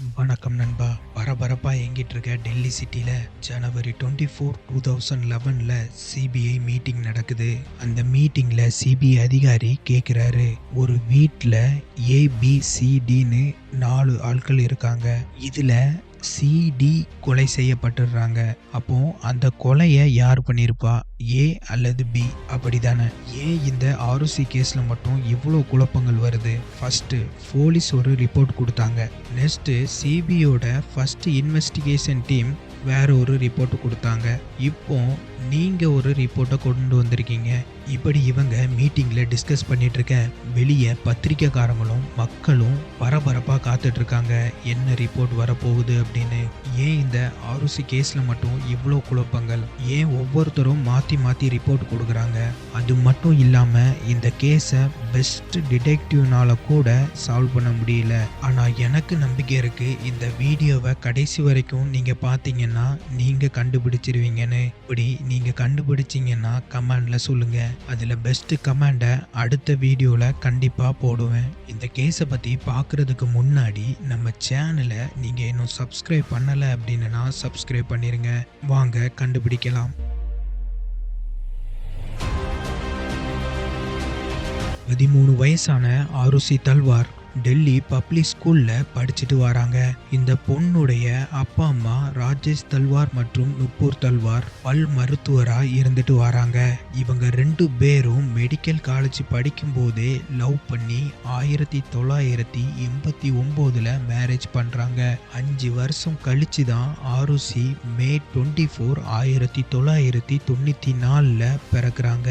வணக்கம் நண்பா. பரபரப்பா இயங்கிட்டு இருக்க டெல்லி சிட்டில ஜனவரி 24, 2011ல சிபிஐ மீட்டிங் நடக்குது. அந்த மீட்டிங்ல சிபிஐ அதிகாரி கேக்குறாரு, ஒரு வீட்ல ஏபிசிடின்னு 4 ஆட்கள் இருக்காங்க. இதுல சிடி கொலை செய்யப்பட்டுறாங்க. அப்போ அந்த கொலையை யார் பண்ணிருப்பா? ஏ அல்லது பி? அப்படிதானே? ஏன் இந்த ஆர்சி கேஸ்ல மட்டும் இவ்வளோ குழப்பங்கள் வருது? ஃபர்ஸ்ட் போலீஸ் ஒரு ரிப்போர்ட் கொடுத்தாங்க. நெக்ஸ்ட் சிபிஐயோட ஃபர்ஸ்ட் இன்வெஸ்டிகேஷன் டீம் வேற ஒரு ரிப்போர்ட் கொடுத்தாங்க. இப்போ நீங்க ஒரு ரிப்போர்ட்டை கொண்டு வந்திருக்கீங்க. இப்படி இவங்க மீட்டிங்ல டிஸ்கஸ் பண்ணிட்டு இருக்க வெளியே பத்திரிக்கைக்காரங்களும் மக்களும் பரபரப்பா காத்துட்டு இருக்காங்க, என்ன ரிப்போர்ட் வரப்போகுது அப்படின்னு. ஏன் இந்த ஆர்சி கேஸ்ல மட்டும் இவ்வளோ குழப்பங்கள்? ஏன் ஒவ்வொருத்தரும் மாத்தி மாத்தி ரிப்போர்ட் கொடுக்குறாங்க? அது மட்டும் இல்லாம இந்த கேஸை பெஸ்ட் டிடெக்டிவ்னால கூட சால்வ் பண்ண முடியல. ஆனா எனக்கு நம்பிக்கை இருக்கு, இந்த வீடியோவை கடைசி வரைக்கும் நீங்க பாத்தீங்கன்னா நீங்க கண்டுபிடிச்சிருவீங்கன்னு. இப்படி நீங்க கண்டுபிடிச்சீங்கன்னா கமெண்ட்ல சொல்லுங்க. அதுல பெஸ்ட் கமெண்ட அடுத்த வீடியோல கண்டிப்பா போடுவேன். இந்த கேஸை பத்தி பார்க்கறதுக்கு முன்னாடி நம்ம சேனலை நீங்க இன்னும் சப்ஸ்கிரைப் பண்ணல அப்படின்னா சப்ஸ்கிரைப் பண்ணிருங்க. வாங்க கண்டுபிடிக்கலாம். 13 வயசான ஆருஷி தல்வார் டெல்லி பப்ளிக் ஸ்கூல்ல படிச்சுட்டு வராங்க. இந்த பொண்ணுடைய அப்பா அம்மா ராஜேஷ் தல்வார் மற்றும் நுப்பூர் தல்வார் பல் மருத்துவரா இருந்துட்டு வராங்க. இவங்க 2 பேரும் மெடிக்கல் காலேஜ் படிக்கும் போதே லவ் பண்ணி 1989ல மேரேஜ் பண்றாங்க. 5 வருஷம் கழிச்சு தான் ஆருஷி மே 24, 1994ல பிறக்குறாங்க.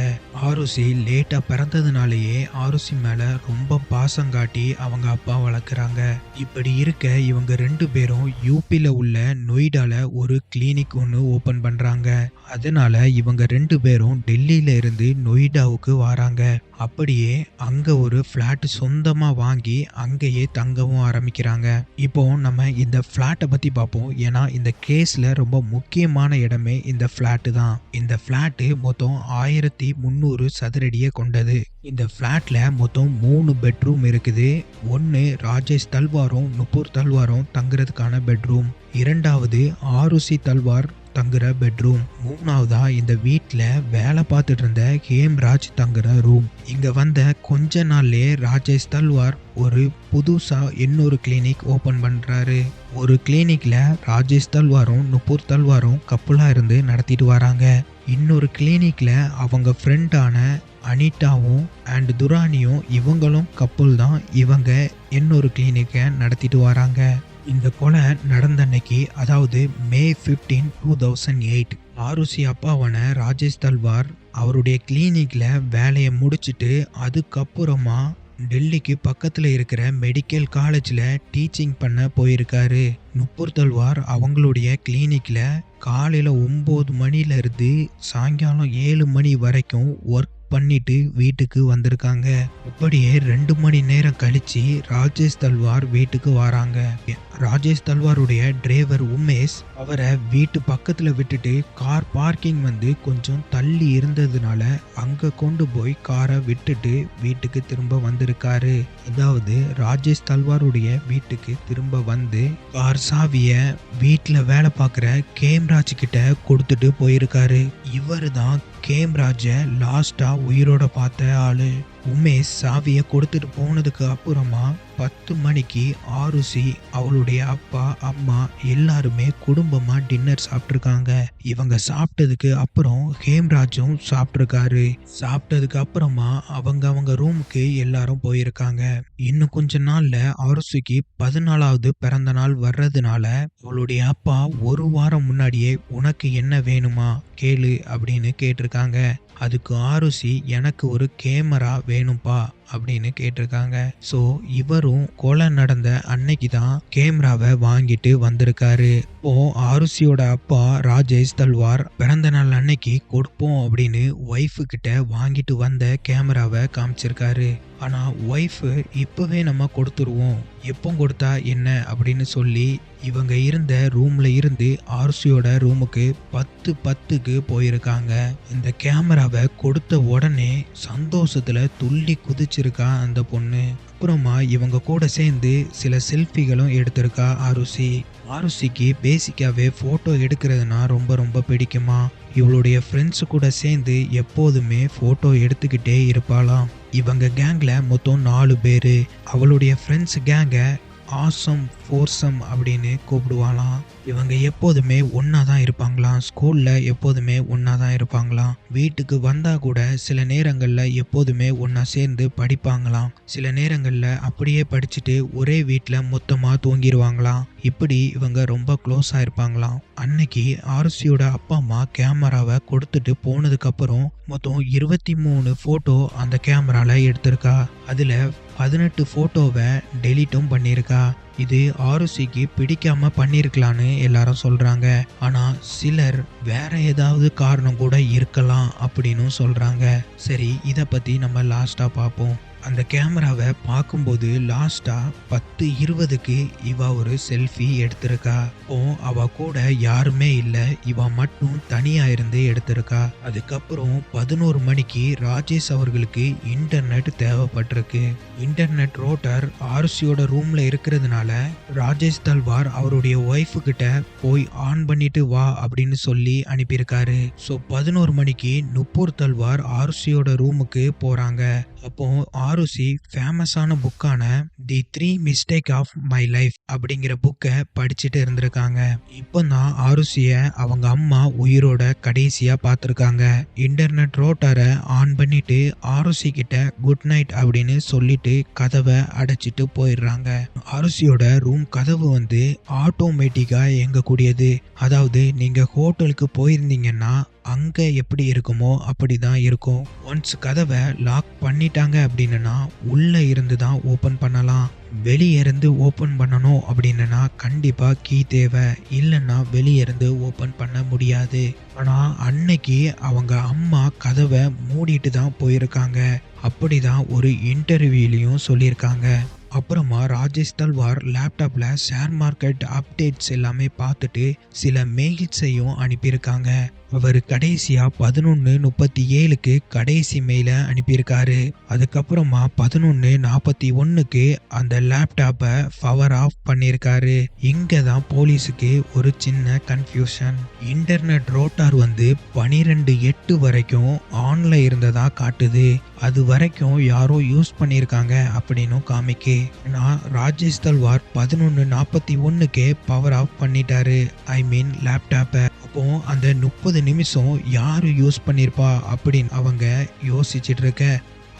ஆருஷி லேட்டா பிறந்ததுனாலேயே ஆருஷி மேல ரொம்ப பாசம் காட்டி அவங்க அப்பா வளர்க்குறாங்க. இப்படி இருக்க இவங்க 2 பேரும் யூபில உள்ள நொய்டால ஒரு கிளினிக் ஒன்று ஓபன் பண்றாங்க. அதனால இவங்க 2 பேரும் டெல்லியில இருந்து நொய்டாவுக்கு வராங்க. அப்படியே அங்க ஒரு பிளாட் சொந்தமா வாங்கி அங்கேயே தங்கவும் ஆரம்பிக்கிறாங்க. இப்போ நம்ம இந்த பிளாட்டை பத்தி பார்ப்போம். ஏன்னா இந்த கேஸ்ல ரொம்ப முக்கியமான இடமே இந்த பிளாட் தான். இந்த பிளாட் மொத்தம் 1300 சதுரடியை கொண்டது. இந்த பிளாட்ல மொத்தம் 3 பெட்ரூம் இருக்குது. ஒன்னு ராஜேஷ் தல்வாரும் நுப்பூர் தல்வாரும் தங்குறதுக்கான பெட்ரூம், இரண்டாவது ஆருஷி தல்வார் தங்குற பெட்ரூம், மூணாவதா இந்த வீட்டுல வேலை பார்த்துட்டு இருந்த ஹேம்ராஜ் தங்குற ரூம். இங்க வந்த கொஞ்ச நாள்லயே ராஜேஷ் தல்வார் ஒரு புதுசா இன்னொரு கிளினிக் ஓபன் பண்றாரு. ஒரு கிளினிக்ல ராஜேஷ் தல்வாரும் நுப்பூர் தல்வாரும் கப்புலா இருந்து நடத்திட்டு வராங்க. இன்னொரு கிளினிக்ல அவங்க ஃப்ரெண்டான அனிதாவும் அண்ட் துரானியும் இவங்களும் கப்புல் தான். இவங்க இன்னொரு கிளினிக்கை நடத்திட்டு வராங்க. இந்த கொலை நடந்த அன்னைக்கு, அதாவது மே 15, 2008, ஆருஷி அப்பாவான ராஜேஷ் தல்வார் அவருடைய கிளினிக்ல வேலையை முடிச்சுட்டு அதுக்கப்புறமா டெல்லிக்கு பக்கத்துல இருக்கிற மெடிக்கல் காலேஜ்ல டீச்சிங் பண்ண போயிருக்காரு. நுப்பூர் தல்வார் அவங்களுடைய கிளினிக்ல காலையில 9 மணில இருந்து சாயங்காலம் 7 மணி வரைக்கும் ஒர்க் பண்ணிட்டு வீட்டுக்கு வந்திருக்காங்க. அப்படியே 2 மணி நேரம் கழிச்சு ராஜேஷ் தல்வார் வீட்டுக்கு வராங்க. ராஜேஷ் தல்வாருடைய டிரைவர் உமேஷ் அவரை வீட்டு பக்கத்துல விட்டுட்டு கார் பார்க்கிங் வந்து கொஞ்சம் தள்ளி இருந்ததுனால அங்க கொண்டு போய் காரை விட்டுட்டு வீட்டுக்கு திரும்ப வந்திருக்காரு. அதாவது ராஜேஷ் தல்வாருடைய வீட்டுக்கு திரும்ப வந்து கார் சாவிய வீட்டுல வேலை பார்க்குற கேம்ராஜ் கிட்ட கொடுத்துட்டு போயிருக்காரு. இவரு தான் கேம்ராஜ லாஸ்டா உயிரோட பார்த்த ஆளு. உமேஷ் சாவியை கொடுத்துட்டு போனதுக்கு அப்புறமா 10 மணிக்கு ஆருஷி அவளுடைய அப்பா அம்மா எல்லாருமே குடும்பமா டின்னர் சாப்பிட்டுருக்காங்க. இவங்க சாப்பிட்டதுக்கு அப்புறம் ஹேம்ராஜும் சாப்பிட்டுருக்காரு. சாப்பிட்டதுக்கு அப்புறமா அவங்க ரூமுக்கு எல்லாரும் போயிருக்காங்க. இன்னும் கொஞ்ச நாள்ல ஆருஷிக்கு 14வது பிறந்த நாள் வர்றதுனால அவளுடைய அப்பா ஒரு வாரம் முன்னாடியே உனக்கு என்ன வேணுமா கேளு அப்படின்னு கேட்டிருக்காங்க. அதுக்கு ஆருஷி எனக்கு ஒரு கேமரா வேணும்பா அப்படின்னு கேட்டிருக்காங்க. ஸோ இவரும் கொலை நடந்த அன்னைக்கு தான் கேமராவை வாங்கிட்டு வந்திருக்காரு. இப்போ ஆருஷியோட அப்பா ராஜேஷ் தல்வார் பிறந்த நாள் அன்னைக்கு கொடுப்போம் அப்படின்னு ஒய்ஃபு கிட்ட வாங்கிட்டு வந்த கேமராவை காமிச்சிருக்காரு. ஆனா ஒய்ஃப் இப்பவே நம்ம கொடுத்துருவோம், எப்போ கொடுத்தா என்ன அப்படின்னு சொல்லி இவங்க இருந்த ரூம்ல இருந்து ஆருஷியோட ரூமுக்கு 10:10க்கு போயிருக்காங்க. இந்த கேமராவை கொடுத்த உடனே சந்தோஷத்துல துள்ளி குதிச்சிருக்கா அந்த பொண்ணு. அதுக்கப்புறமா இவங்க கூட சேர்ந்து சில செல்ஃபிகளும் எடுத்திருக்கா ஆருஷி. ஆருஷிக்கு பேசிக்காவே போட்டோ எடுக்கிறதுனா ரொம்ப ரொம்ப பிடிக்குமா. இவளுடைய ஃப்ரெண்ட்ஸு கூட சேர்ந்து எப்போதுமே போட்டோ எடுத்துக்கிட்டே இருப்பாளாம். இவங்க கேங்ல மொத்தம் 4 பேரு. அவளுடைய ஃப்ரெண்ட்ஸ் கேங்கை ஆசம் ஃபோர்சம் அப்படின்னு கூப்பிடுவாளாம். இவங்க எப்போதுமே ஒன்றா தான் இருப்பாங்களாம். ஸ்கூலில் எப்போதுமே ஒன்றா தான் இருப்பாங்களாம். வீட்டுக்கு வந்தால் கூட சில நேரங்களில் எப்போதுமே ஒன்றா சேர்ந்து படிப்பாங்களாம். சில நேரங்களில் அப்படியே படிச்சுட்டு ஒரே வீட்டில் மொத்தமாக தூங்கிடுவாங்களாம். இப்படி இவங்க ரொம்ப க்ளோஸாக இருப்பாங்களாம். அன்னைக்கு ஆருஷியோட அப்பா அம்மா கேமராவை கொடுத்துட்டு போனதுக்கப்புறம் மொத்தம் 23 ஃபோட்டோ அந்த கேமராவில் எடுத்திருக்கா. அதில் 18 ஃபோட்டோவை டெலீட்டும் பண்ணியிருக்கா. இது ஆருஷிக்கு பிடிக்காம பண்ணியிருக்கலான்னு எல்லாரும் சொல்றாங்க. ஆனா சிலர் வேற ஏதாவது காரணம் கூட இருக்கலாம் அப்படின்னு சொல்றாங்க. சரி, இதை பத்தி நம்ம லாஸ்டா பார்ப்போம். அந்த கேமராவை பார்க்கும்போது லாஸ்டா 10:20க்கு இவ ஒரு செல்ஃபி எடுத்திருக்கா. அவ கூட யாருமே இல்லை, இவ மட்டும் தனியா இருந்து எடுத்திருக்கா. அதுக்கப்புறம் 11 மணிக்கு ராஜேஷ் அவர்களுக்கு இன்டர்நெட் தேவைப்பட்டிருக்கு. இன்டர்நெட் ரோட்டர் ஆருஷியோட ரூம்ல இருக்கிறதுனால ராஜேஷ் தல்வார் அவருடைய ஒய்ஃபு கிட்ட போய் ஆன் பண்ணிட்டு வா அப்படின்னு சொல்லி அனுப்பியிருக்காரு. ஸோ 11 மணிக்கு நுப்பூர் தல்வார் ஆருஷியோட ரூமுக்கு போறாங்க. அப்போ ஆருஷி ஃபேமஸான புக்கான தி 3 மிஸ்டேக் ஆஃப் மை லைஃப் அப்படிங்கிற புக்கை படிச்சுட்டு இருந்திருக்காங்க. இப்போ தான் ஆருஷிய அவங்க அம்மா உயிரோட கடைசியா பார்த்துருக்காங்க. இன்டர்நெட் ரோட்டரை ஆன் பண்ணிட்டு ஆருஷி கிட்ட குட் நைட் அப்படின்னு சொல்லிட்டு கதவை அடைச்சிட்டு போயிடுறாங்க. ஆருஷியோட ரூம் கதவு ஆட்டோமேட்டிக்கா இயங்கக்கூடியது. அதாவது நீங்க ஹோட்டலுக்கு போயிருந்தீங்கன்னா அங்க எப்படி இருக்குமோ அப்படிதான் இருக்கும். ஒன்ஸ் கதவை லாக் பண்ணிட்டாங்க அப்படின்னா உள்ள இருந்து தான் ஓபன் பண்ணலாம். வெளியே இருந்து ஓபன் பண்ணணும் அப்படின்னா கண்டிப்பா கீ தேவை, இல்லைன்னா வெளியே இருந்து ஓபன் பண்ண முடியாது. ஆனா அன்னைக்கு அவங்க அம்மா கதவை மூடிட்டு தான் போயிருக்காங்க. அப்படிதான் ஒரு இன்டர்வியூலையும் சொல்லியிருக்காங்க. அப்புறமா ராஜேஷ் தல்வார் லேப்டாப்ல ஷேர் மார்க்கெட் அப்டேட்ஸ் எல்லாமே பார்த்துட்டு சில மெயில்ஸையும் அனுப்பியிருக்காங்க. அவர் கடைசியா 11:37க்கு கடைசி மெயிலை அனுப்பியிருக்காரு. அதுக்கப்புறமா 11:41க்கு அந்த லேப்டாப்பை பவர் ஆஃப் பண்ணியிருக்காரு. இங்க தான் போலீஸுக்கு ஒரு சின்ன கன்ஃபியூஷன். இன்டர்நெட் ரோட்டார் 12:08 வரைக்கும் ஆன்ல இருந்ததா காட்டுது. அது வரைக்கும் யாரோ யூஸ் பண்ணியிருக்காங்க அப்படின்னு காமிக்கு. நான் ராஜேஷ் தல்வார் 11:41க்கே பவர் ஆஃப் பண்ணிட்டாரு, ஐ மீன் லேப்டாப்பை. அப்போ அந்த 30 நிமிஷம் யாரு யூஸ் பண்ணியிருப்பா அப்படின்னு அவங்க யோசிச்சுட்டு இருக்க.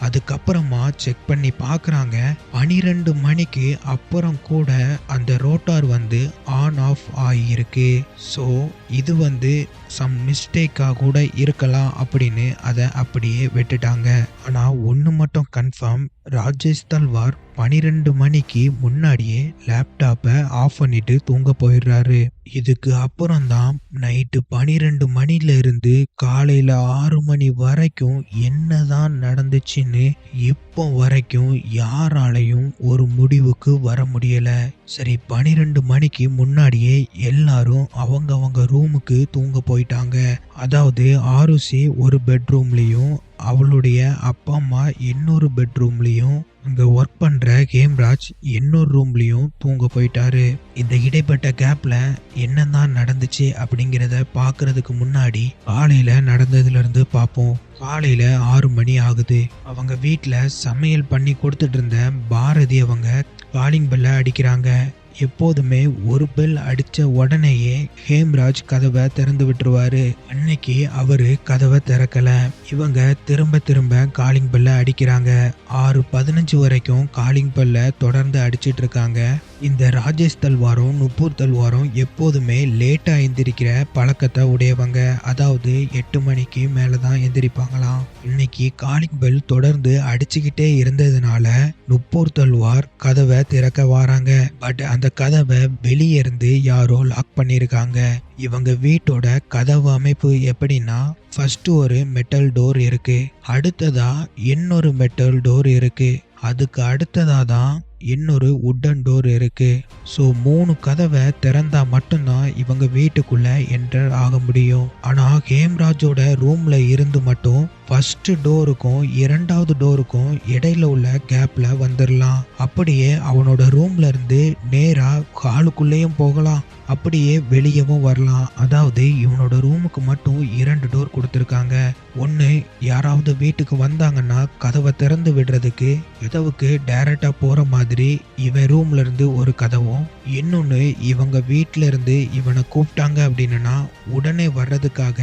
அதுக்கப்புறமா செக் பண்ணி பார்க்குறாங்க. 12 மணிக்கு அப்புறம் கூட அந்த ரோட்டார் ஆன் ஆஃப் ஆகியிருக்கு. ஸோ இது சம் மிஸ்டேக்காக கூட இருக்கலாம் அப்படின்னு அதை அப்படியே விட்டுட்டாங்க. ஆனால் ஒன்று மட்டும் கன்ஃபார்ம், ராஜேஷ் தல்வார் 12 மணிக்கு முன்னாடியே லேப்டாப்பை ஆஃப் பண்ணிட்டு தூங்க போயிடுறாரு. இதுக்கு அப்புறம் தான் நைட்டு 12 மணில இருந்து காலையில 6 மணி வரைக்கும் என்னதான் நடந்துச்சுன்னு இப்போ வரைக்கும் யாராலையும் ஒரு முடிவுக்கு வர முடியல. சரி, 12 மணிக்கு முன்னாடியே எல்லாரும் அவங்க ரூமுக்கு தூங்க போயிட்டாங்க. அதாவது ஆருஷி ஒரு பெட்ரூம்லயும் அவளுடைய அப்பா அம்மா இன்னொரு பெட்ரூம்லயும் அங்க ஒர்க் பண்ற ஹேம்ராஜ் இன்னொரு ரூம்லயும் தூங்க போயிட்டாரு. இந்த இடைப்பட்ட கேப்ல என்னதான் நடந்துச்சு அப்படிங்கிறத பாக்குறதுக்கு முன்னாடி காலையில நடந்ததுல இருந்து பார்ப்போம். காலையில 6 மணி ஆகுது. அவங்க வீட்டுல சமையல் பண்ணி கொடுத்துட்டு இருந்த பாரதி அவங்க காலிங் பெல்ல அடிக்கிறாங்க. எப்போதுமே ஒரு பெல் அடிச்ச உடனேயே ஹேம்ராஜ் கதவை திறந்து விட்டுருவாரு. அன்னைக்கு அவரு கதவை திறக்கல. இவங்க திரும்ப காலிங் பெல்ல அடிக்கிறாங்க. 6:15 வரைக்கும் காலிங் பெல்ல தொடர்ந்து அடிச்சிட்டு இருக்காங்க. இந்த ராஜேஷ் தல்வாரும் நுப்பூர் தல்வாரும் எப்போதுமே லேட்டா எந்திரிக்கிற பழக்கத்தை உடையவங்க. அதாவது 8 மணிக்கு மேலதான் எந்திரிப்பாங்களாம். இன்னைக்கு காலிங் பெல் தொடர்ந்து அடிச்சுக்கிட்டே இருந்ததுனால நுப்பூர் தல்வார் கதவை திறக்க வராங்க. பட் அந்த கதவை வெளியே இருந்து யாரோ லாக் பண்ணிருக்காங்க. இவங்க வீட்டோட கதவு அமைப்பு எப்படின்னா, ஃபர்ஸ்ட் ஒரு மெட்டல் டோர் இருக்கு, அடுத்ததா இன்னொரு மெட்டல் டோர் இருக்கு, அதுக்கு அடுத்ததா தான் இன்னொரு உட்டன் டோர் இருக்கு. ஸோ 3 கதவை திறந்தா மட்டும்தான் இவங்க வீட்டுக்குள்ள என்டர் ஆக முடியும். ஆனா ஹேம்ராஜோட ரூம்ல இருந்து மட்டும் ஃபர்ஸ்ட் டோருக்கும் 2வது டோருக்கும் இடையில உள்ள கேப்ல வந்துடலாம். அப்படியே அவனோட ரூம்ல இருந்து நேரா ஹாலுக்குள்ளேயும் போகலாம், அப்படியே வெளியவும் வரலாம். அதாவது இவனோட ரூமுக்கு மட்டும் 2 டோர் கொடுத்துருக்காங்க. ஒன்று யாராவது வீட்டுக்கு வந்தாங்கன்னா கதவை திறந்து விடுறதுக்கு கதவுக்கு டைரக்டா போற மாதிரி இவன் ரூம்ல இருந்து ஒரு கதவும், இன்னொன்று இவங்க வீட்டில இருந்து இவனை கூப்பிட்டாங்க அப்படின்னா உடனே வர்றதுக்காக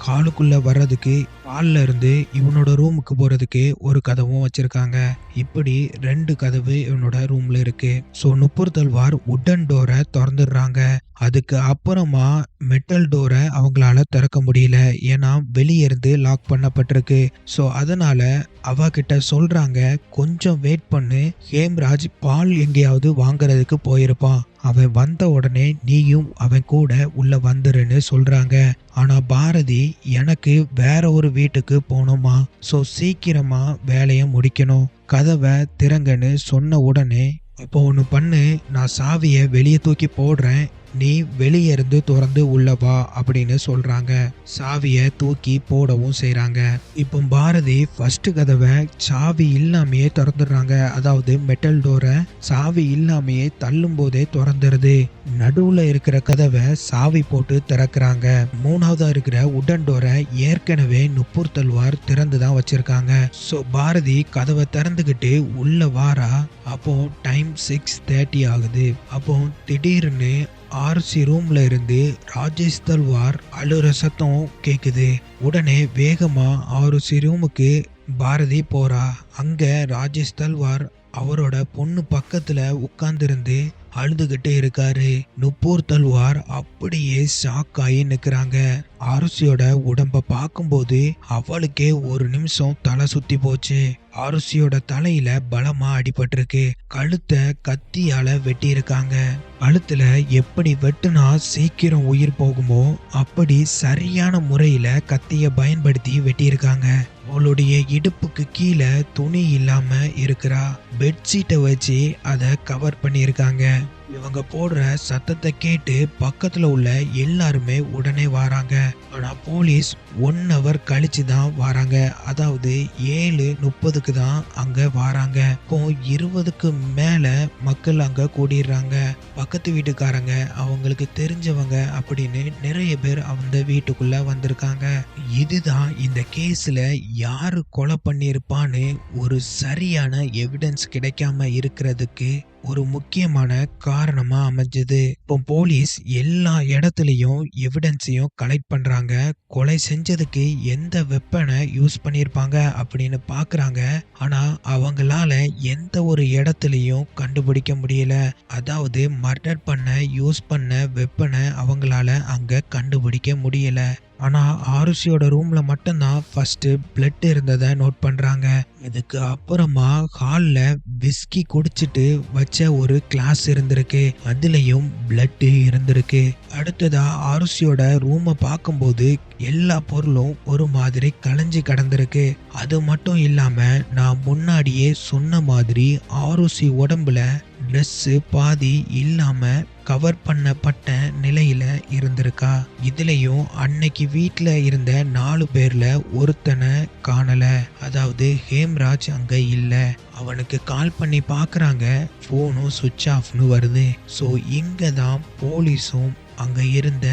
ஹாலுக்குள்ள வர்றதுக்கு ஹால்ல இருந்து இவனோட ரூமுக்கு போறதுக்கு ஒரு கதவும் வச்சிருக்காங்க. இப்படி 2 கதவு இவனோட ரூம்ல இருக்கு. ஸோ நுப்பூர் தல்வார் உட்டன் டோரை திறந்துடுறாங்க. அதுக்கு அப்புறமா மெட்டல் டோரை அவங்களால திறக்க முடியல, ஏன்னா வெளியே இருந்து லாக் பண்ணப்பட்டிருக்கு. ஸோ அதனால அவகிட்ட சொல்றாங்க, கொஞ்சம் வெயிட் பண்ணு, ஹேம்ராஜ் பால் எங்கேயாவது வாங்குறதுக்கு போயிருப்பான், அவன் வந்த உடனே நீயும் அவன் கூட உள்ள வந்துருன்னு சொல்றாங்க. ஆனா பாரதி, எனக்கு வேற ஒரு வீட்டுக்கு போகணுமா, ஸோ சீக்கிரமா வேலையை முடிக்கணும், கதவை திறங்கன்னு சொன்ன உடனே, அப்போ ஒன்று பண்ணு, நான் சாவியை வெளியே தூக்கி போடுறேன், நீ வெளியே இருந்து திறந்து உள்ள வா அப்படின்னு சொல்றாங்க. சாவியை தூக்கி போடவும் செய்றாங்க. இப்போ பாரதி ஃபர்ஸ்ட் கதவை சாவி இல்லாமையே திறந்துடுறாங்க. அதாவது மெட்டல் டோரை சாவி இல்லாமையே தள்ளும் போதே திறந்துருது. நடுவுல இருக்கிற கதவை சாவி போட்டு திறக்கிறாங்க. 3வதா இருக்கிற உடன் டோரை ஏற்கனவே நுப்பூர் தல்வார் திறந்து தான் வச்சிருக்காங்க. ஸோ பாரதி கதவை திறந்துகிட்டு உள்ள வாரா. அப்போ டைம் 6:30 ஆகுது. அப்போ திடீர்னு ஆர்சி ரூம்ல இருந்து ராஜேஷ் தல்வார் அழுற சத்தம் கேக்குது. உடனே வேகமா ஆர்சி ரூமுக்கு பாரதி போறா. அங்க ராஜேஷ் தல்வார் அவரோட பொண்ணு பக்கத்துல உட்கார்ந்திருந்து அழுதுகிட்டு இருக்காரு. நுப்பூர் தல்வார் அப்படியே ஷாக் ஆகி நிக்கிறாங்க. ஆருஷியோட உடம்ப பார்க்கும்போது அவளுக்கே ஒரு நிமிஷம் தலை சுத்தி போச்சு. ஆருஷியோட தலையில பலமா அடிபட்டிருக்கு. கழுத்தை கத்தியால வெட்டி இருக்காங்க. கழுத்துல எப்படி வெட்டுனா சீக்கிரம் உயிர் போகுமோ அப்படி சரியான முறையில கத்திய பயன்படுத்தி வெட்டியிருக்காங்க. அவளுடைய இடுப்புக்கு கீழே துணி இல்லாம இருக்கிறா. பெட்ஷீட்டை வச்சு அதை கவர் பண்ணியிருக்காங்க. இவங்க போடுற சத்தத்தை கேட்டு பக்கத்துல உள்ள எல்லாருமே உடனே வராங்க. ஆனா போலீஸ் 1 hour கழிச்சு தான் வராங்க. அதாவது 7:30க்கு தான் அங்க வராங்க. இப்போ 20க்கு மேல மக்கள் அங்க கூடிடுறாங்க. பக்கத்து வீட்டுக்காரங்க, அவங்களுக்கு தெரிஞ்சவங்க அப்படின்னு நிறைய பேர் அந்த வீட்டுக்குள்ள வந்திருக்காங்க. இதுதான் இந்த கேஸ்ல யாரு கொலை பண்ணியிருப்பான்னு ஒரு சரியான எவிடன்ஸ் கிடைக்காம இருக்கிறதுக்கு ஒரு முக்கியமான காரணமா அமைஞ்சது. இப்போ போலீஸ் எல்லா இடத்துலயும் எவிடன்ஸையும் கலெக்ட் பண்றாங்க. கொலை செஞ்சதுக்கு எந்த வெப்பனை யூஸ் பண்ணியிருப்பாங்க அப்படின்னு பாக்குறாங்க. ஆனா அவங்களால எந்த ஒரு இடத்துலயும் கண்டுபிடிக்க முடியல. அதாவது மர்டர் பண்ண யூஸ் பண்ண வெப்பனை அவங்களால அங்க கண்டுபிடிக்க முடியல. ஆனா ஆருஷியோட ரூம்ல மட்டும்தான் ஃபர்ஸ்ட் பிளட் இருந்ததை நோட் பண்றாங்க. இதுக்கு அப்புறமா ஹால்ல விஸ்கி குடிச்சிட்டு வச்ச ஒரு கிளாஸ் இருந்திருக்கு, அதுலயும் பிளட் இருந்திருக்கு. அடுத்ததா ஆருஷியோட ரூமை பார்க்கும்போது எல்லா பொருளும் ஒரு மாதிரி கலைஞ்சு கிடந்திருக்கு. அது மட்டும் இல்லாம நான் முன்னாடியே சொன்ன மாதிரி ஆருஷி உடம்புல ட்ரெஸ் பாதி இல்லாம கவர் பண்ணப்பட்ட நிலையில இருந்திருக்கா. இதுலயும் அன்னைக்கு வீட்டுல இருந்த 4 பேர்ல ஒருத்தனை காணல. அதாவது ஹேம்ராஜ் அங்க இல்ல. அவனுக்கு கால் பண்ணி பாக்குறாங்க, போனும் சுவிட்ச் ஆஃப்னு வருது. ஸோ இங்க தான் போலீஸும் அங்க இருந்த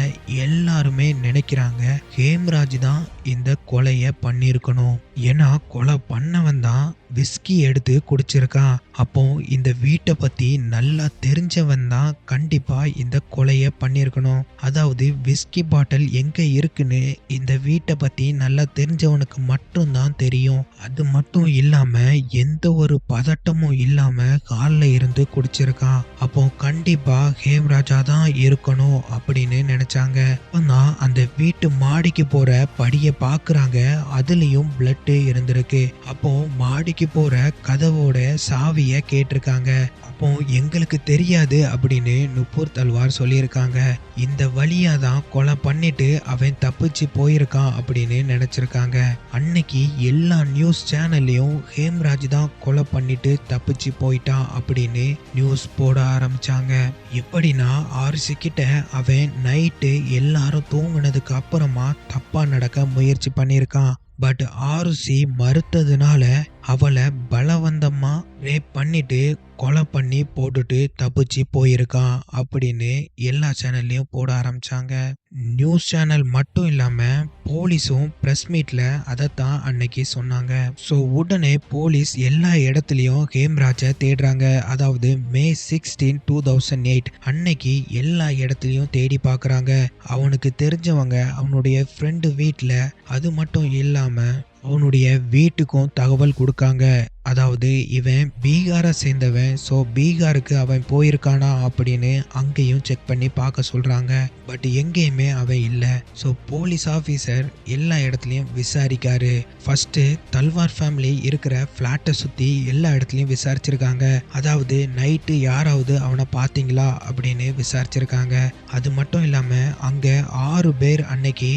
எல்லாருமே நினைக்கிறாங்க ஹேம்ராஜ் தான் இந்த கொலைய பண்ணிருக்கணும். ஏன்னா கொலை பண்ணவன் தான் விஸ்கி எடுத்து குடிச்சிருக்கான். அப்போ இந்த வீட்டை பத்தி நல்லா தெரிஞ்சவன் தான் கண்டிப்பா இந்த கொலைய பண்ணிருக்கணும். அதாவது விஸ்கி பாட்டில் எங்க இருக்குன்னு இந்த வீட்டை பத்தி நல்லா தெரிஞ்சவனுக்கு மட்டும்தான் தெரியும். அது மட்டும் இல்லாம எந்த ஒரு பதட்டமும் இல்லாம கால்ல இருந்து குடிச்சிருக்கான். அப்போ கண்டிப்பா ஹேம்ராஜா தான் இருக்கணும் அப்படின்னு நினைச்சாங்க. அப்பதான் அந்த வீட்டு மாடிக்கு போற படிய பாக்குறாங்க. அதுலயும் பிளட் இருந்திருக்கு. அப்போ மாடிக்கு போற கதவோட சாவிய கேட்டிருக்காங்க. அப்போ எங்களுக்கு தெரியாது அப்படின்னு நுப்பூர் தல்வார் சொல்லியிருக்காங்க. இந்த வழியா தான் கொலை பண்ணிட்டு அவன் தப்பிச்சு போயிருக்கான் அப்படின்னு நினைச்சிருக்காங்க. அன்னைக்கு எல்லா நியூஸ் சேனல்லையும் ஹேம்ராஜ் தான் கொலை பண்ணிட்டு தப்பிச்சு போயிட்டான் அப்படின்னு நியூஸ் போட ஆரம்பிச்சாங்க. எப்படின்னா ஆர்சி கிட்ட அவன் நைட்டு எல்லாரும் தூங்கினதுக்கு அப்புறமா தப்பா நடக்க முயற்சி பண்ணியிருக்கான். பட் ஆருசி மறுத்ததுனால அவளை பலவந்தமா ரேப் பண்ணிட்டு கொலை பண்ணி போட்டுட்டு தப்பிச்சு போயிருக்கான் அப்படின்னு எல்லா சேனல்லையும் போட ஆரம்பிச்சாங்க. நியூஸ் சேனல் மட்டும் இல்லாம போலீஸும் பிரஸ் மீட்ல அதைத்தான் அன்னைக்கு சொன்னாங்க. ஸோ உடனே போலீஸ் எல்லா இடத்துலையும் ஹேம்ராஜை தேடுறாங்க. அதாவது May 16, 2008 அன்னைக்கு எல்லா இடத்துலையும் தேடி பார்க்குறாங்க. அவனுக்கு தெரிஞ்சவங்க அவனுடைய ஃப்ரெண்டு வீட்டில், அது மட்டும் இல்லாம அவனுடைய வீட்டுக்கும் தகவல் கொடுக்காங்க. அதாவது இவன் பீகாரை சேர்ந்தவன், ஸோ பீகாருக்கு அவன் போயிருக்கானா அப்படின்னு அங்கேயும் செக் பண்ணி பார்க்க சொல்றாங்க. பட் எங்கேயுமே அவன் இல்லை. ஸோ போலீஸ் ஆஃபீஸர் எல்லா இடத்துலையும் விசாரிக்காரு. ஃபர்ஸ்ட் தல்வார் ஃபேமிலி இருக்கிற ஃப்ளாட்டை சுற்றி எல்லா இடத்துலையும் விசாரிச்சிருக்காங்க. அதாவது நைட்டு யாராவது அவனை பார்த்தீங்களா அப்படின்னு விசாரிச்சிருக்காங்க. அது மட்டும் இல்லாமல் அங்கே 6 பேர் அன்னைக்கு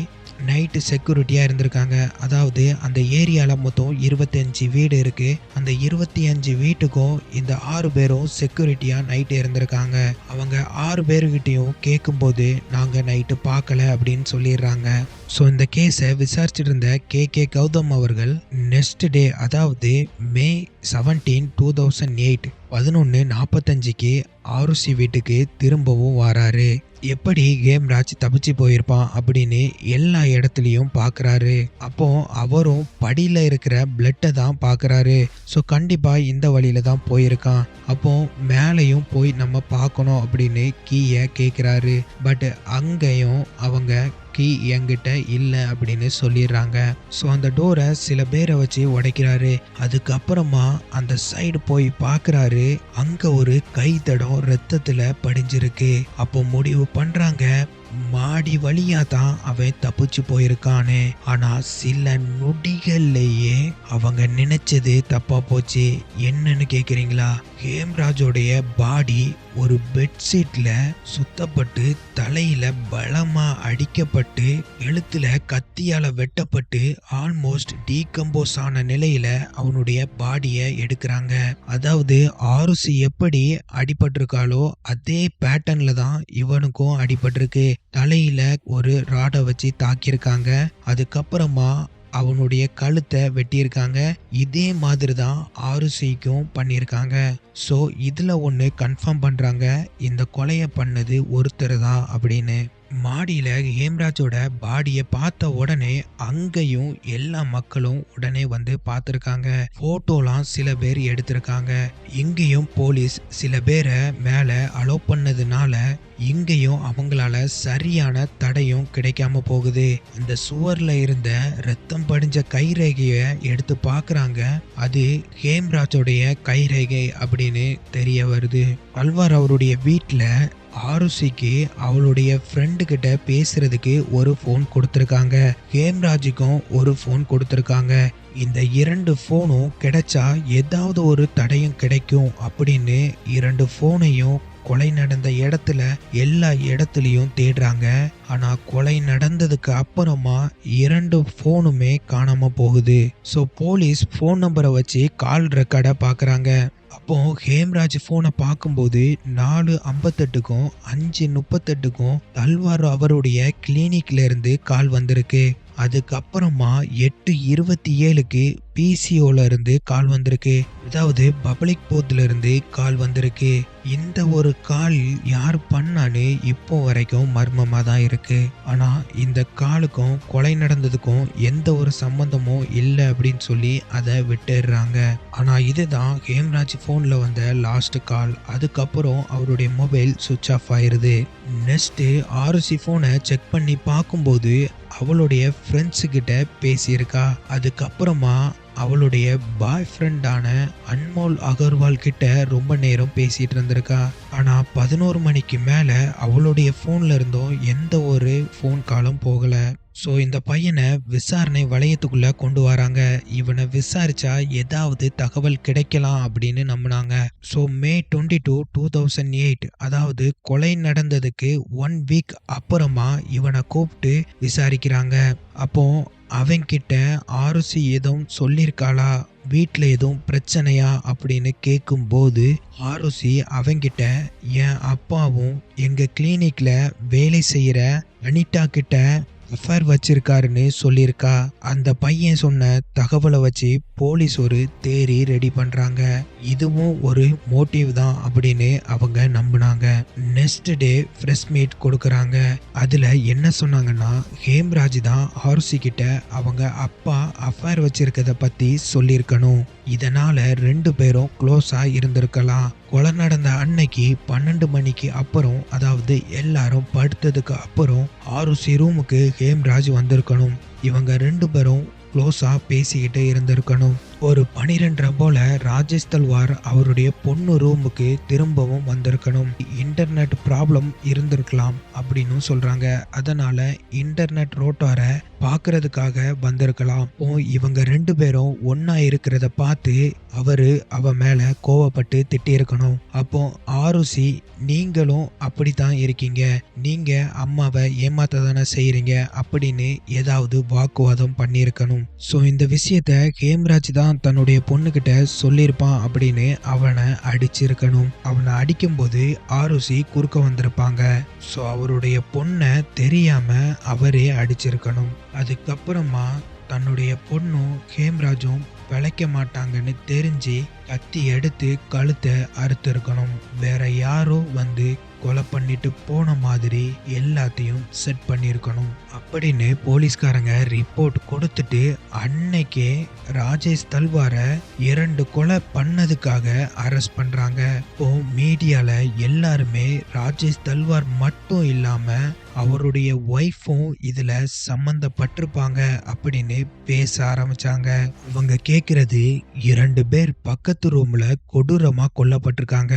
நைட்டு செக்யூரிட்டியாக இருந்திருக்காங்க. அதாவது அந்த ஏரியாவில் மொத்தம் 25 வீடு இருக்கு. அந்த 25 வீட்டுக்கும் இந்த 6 பேரும் செக்யூரிட்டியாக நைட்டு இருந்திருக்காங்க. அவங்க 6 பேர்கிட்டையும் கேட்கும்போது நாங்கள் நைட்டு பார்க்கல அப்படின்னு சொல்லிடுறாங்க. ஸோ இந்த கேஸை விசாரிச்சுட்டு இருந்த கே கௌதம் அவர்கள் நெக்ஸ்ட் டே, அதாவது May 17, 2008 11:45க்கு ஆருசி வீட்டுக்கு திரும்பவும் வராரு. எப்படி ஹேம்ராஜ் தப்பிச்சு போயிருப்பான் அப்படின்னு எல்லா இடத்துலையும் பார்க்குறாரு. அப்போ அவரும் படியில் இருக்கிற பிளட்டை தான் பார்க்குறாரு. ஸோ கண்டிப்பாக இந்த வழியில தான் போயிருக்கான். அப்போ மேலேயும் போய் நம்ம பார்க்கணும் அப்படின்னு கீயை கேட்குறாரு. பட் அங்கேயும் அவங்க கீ என்கிட்ட இல்லை அப்படின்னு சொல்லிடுறாங்க. ஸோ அந்த டோரை சில பேரை வச்சு உடைக்கிறாரு. அதுக்கப்புறமா அந்த சைடு போய் பார்க்குறாரு. அங்கே ஒரு கை தடம் ரத்தத்தில் படிஞ்சிருக்கு. அப்போ முடிவு பண்ணுறாங்க, மாடி வழியா தான் அவன் தப்பிச்சு போயிருக்கானே. ஆனா சில நொடிகள்லயே அவங்க நினைச்சது தப்பா போச்சு. என்னன்னு கேக்குறீங்களா? ஹேம்ராஜோடைய பாடி ஒரு பெட்ஷீட்ல சுத்தப்பட்டு, தலையில பலமா அடிக்கப்பட்டு, எழுத்துல கத்தியால வெட்டப்பட்டு, ஆல்மோஸ்ட் டீகம்போஸ் ஆன நிலையில அவனுடைய பாடியை எடுக்கிறாங்க. அதாவது ஆருசி எப்படி அடிபட்டிருக்காளோ அதே பேட்டர்ன்ல தான் இவனுக்கும் அடிபட்டிருக்கு. தலையில ஒரு ராடை வச்சு தாக்கியிருக்காங்க. அதுக்கப்புறமா அவனுடைய கழுத்தை வெட்டியிருக்காங்க. இதே மாதிரி தான் ஆருசிக்கும் பண்ணியிருக்காங்க. ஸோ இதில் ஒன்று கன்ஃபார்ம் பண்ணுறாங்க, இந்த கொலையை பண்ணது ஒருத்தர் தான் அப்படின்னு. மாடியில் ஹேம்ராஜோட பாடியை பார்த்த உடனே அங்கேயும் எல்லா மக்களும் உடனே வந்து பார்த்துருக்காங்க. ஃபோட்டோலாம் சில பேர் எடுத்திருக்காங்க. இங்கேயும் போலீஸ் சில பேரை மேலே அலோவ் பண்ணதுனால இங்கேயும் அவங்களால சரியான தடையும் கிடைக்காம போகுது. இந்த சுவர்ல இருந்த ரத்தம் படிஞ்ச கைரேகையை எடுத்து பார்க்குறாங்க. அது ஹேம்ராஜோடைய கைரேகை அப்படின்னு தெரிய வருது. அல்வார் அவருடைய வீட்டில் ஆருசிக்கு அவளுடைய ஃப்ரெண்டு கிட்ட பேசுறதுக்கு ஒரு ஃபோன் கொடுத்துருக்காங்க. ஹேம்ராஜுக்கும் ஒரு ஃபோன் கொடுத்துருக்காங்க. இந்த 2 ஃபோனும் கிடைச்சா ஏதாவது ஒரு தடையும் கிடைக்கும் அப்படின்னு 2 ஃபோனையும் கொலை நடந்த இடத்துல எல்லா இடத்துலையும் தேடுறாங்க. ஆனா கொலை நடந்ததுக்கு அப்புறமா 2 ஃபோனுமே காணாம போகுது. ஸோ போலீஸ் ஃபோன் நம்பரை வச்சு கால் ரெக்கார்டை பார்க்குறாங்க. அப்போ ஹேம்ராஜ் ஃபோனை பார்க்கும்போது 4:58க்கும் 5:38க்கும் தல்வார் அவருடைய கிளினிக்ல இருந்து கால் வந்திருக்கு. அதுக்கப்புறமா 8:27க்கு பிசிஓல இருந்து கால் வந்திருக்கு. அதாவது பப்ளிக் போர்ட்ல இருந்து கால் வந்திருக்கு. இந்த ஒரு கால் யார் பண்ணான்னு இப்போ வரைக்கும் மர்மமா தான் இருக்கு. ஆனா இந்த காலுக்கும் கொலை நடந்ததுக்கும் எந்த ஒரு சம்பந்தமும் இல்லை அப்படின்னு சொல்லி அதை விட்டுடுறாங்க. ஆனா இதுதான் ஹேம்ராஜ் போன்ல வந்த லாஸ்ட் கால். அதுக்கப்புறம் அவருடைய மொபைல் சுவிட்ச் ஆஃப் ஆயிருது. நெக்ஸ்ட் ஆருசி போனை செக் பண்ணி பார்க்கும்போது அவளுடைய ஃப்ரெண்ட்ஸு கிட்ட பேசியிருக்கா. அதுக்கப்புறமா அவளுடைய பாய் ஃப்ரெண்டான அன்மோல் அகர்வால் கிட்ட ரொம்ப நேரம் பேசிட்டு இருந்திருக்கா. ஆனா 11 மணிக்கு மேல அவளுடைய போன்ல இருந்தும் எந்த ஒரு ஃபோன் காலும் போகல. ஸோ இந்த பையனை விசாரணை வளையத்துக்குள்ள கொண்டு வராங்க. இவனை விசாரிச்சா ஏதாவது தகவல் கிடைக்கலாம் அப்படின்னு நம்பினாங்க. ஸோ May 22, 2008 அதாவது கொலை நடந்ததுக்கு 1 வீக் அப்புறமா இவனை கூப்பிட்டு விசாரிக்கிறாங்க. அப்போ அவன்கிட்ட ஆருசி எதுவும் சொல்லியிருக்காளா, வீட்டில் எதுவும் பிரச்சனையா அப்படின்னு கேட்கும்போது ஆருசி அவங்கிட்ட என் அப்பாவும் எங்கள் கிளினிக்கில் வேலை செய்கிற அனிதா கிட்ட அஃபேர் வச்சிருக்காருன்னு சொல்லியிருக்கா. அந்த பையன் சொன்ன தகவலை வச்சு போலீஸ் ஒரு தேரி ரெடி பண்றாங்க. இதுவும் ஒரு மோட்டிவ் தான் அப்படின்னு அவங்க நம்பினாங்க. நெக்ஸ்ட் டே பிரஸ் மீட் கொடுக்கறாங்க. அதுல என்ன சொன்னாங்கன்னா, ஹேம்ராஜ் தான் ஆருஷி கிட்ட அவங்க அப்பா அஃபேர் வச்சிருக்கத பத்தி சொல்லியிருக்கணும். இதனால 2 பேரும் க்ளோஸா இருந்திருக்கலாம். கொலை நடந்த அன்னைக்கு 12 மணிக்கு அப்புறம், அதாவது எல்லாரும் படுத்ததுக்கு அப்புறம் ஆருஷி ரூமுக்கு ஹேம்ராஜ் வந்திருக்கணும். இவங்க 2 பேரும் க்ளோஸா பேசிக்கிட்டு இருந்திருக்கணும். ஒரு 12:30 போல ராஜேஷ் தல்வார் அவருடைய பொண்ணு ரூமுக்கு திரும்பவும் வந்திருக்கணும். இன்டர்நெட் ப்ராப்ளம் இருந்திருக்கலாம் அப்படின்னு சொல்றாங்க. அதனால இன்டர்நெட் ரோட்டாரை பாக்குறதுக்காக வந்திருக்கலாம். இவங்க 2 பேரும் ஒன்னா இருக்கிறத பார்த்து அவ மேல கோவப்பட்டு திட்டியிருக்கணும். அப்போ ஆருஷி, நீங்களும் அப்படித்தான் இருக்கீங்க, நீங்க அம்மாவை ஏமாத்த தானே செய்யறீங்க அப்படின்னு ஏதாவது வாக்குவாதம் பண்ணியிருக்கணும். ஸோ இந்த விஷயத்த ஹேம்ராஜ் தான் தன்னுடைய பொண்ணுகிட்ட சொல்லியிருப்பான் அப்படின்னு அவனை அடிச்சிருக்கணும். அவனை அடிக்கும்போது ஆருஷி குறுக்க வந்திருப்பாங்க. ஸோ அவருடைய பொண்ணை தெரியாம அவரே அடிச்சிருக்கணும். அதுக்கப்புறமா தன்னுடைய பொண்ணும் ஹேம்ராஜும் பிழைக்க மாட்டாங்கன்னு தெரிஞ்சு கத்தி எடுத்து கழுத்தை அறுத்திருக்கணும். வேற யாரோ வந்து கொலை பண்ணிட்டு போன மாதிரி எல்லாத்தையும் செட் பண்ணியிருக்கணும் அப்படின்னு போலீஸ்காரங்க ரிப்போர்ட் கொடுத்துட்டு அன்னைக்கே ராஜேஷ் தல்வாரை 2 கொலை பண்ணதுக்காக அரெஸ்ட் பண்றாங்க. இப்போ மீடியால எல்லாருமே ராஜேஷ் தல்வார் மட்டும் இல்லாம அவருடைய ஒய்ஃபும் இதுல சம்பந்தப்பட்டிருப்பாங்க அப்படின்னு பேச ஆரம்பிச்சாங்க. இவங்க கேக்குறது, 2 பேர் பக்கத்து ரூம்ல கொடூரமா கொல்லப்பட்டிருக்காங்க,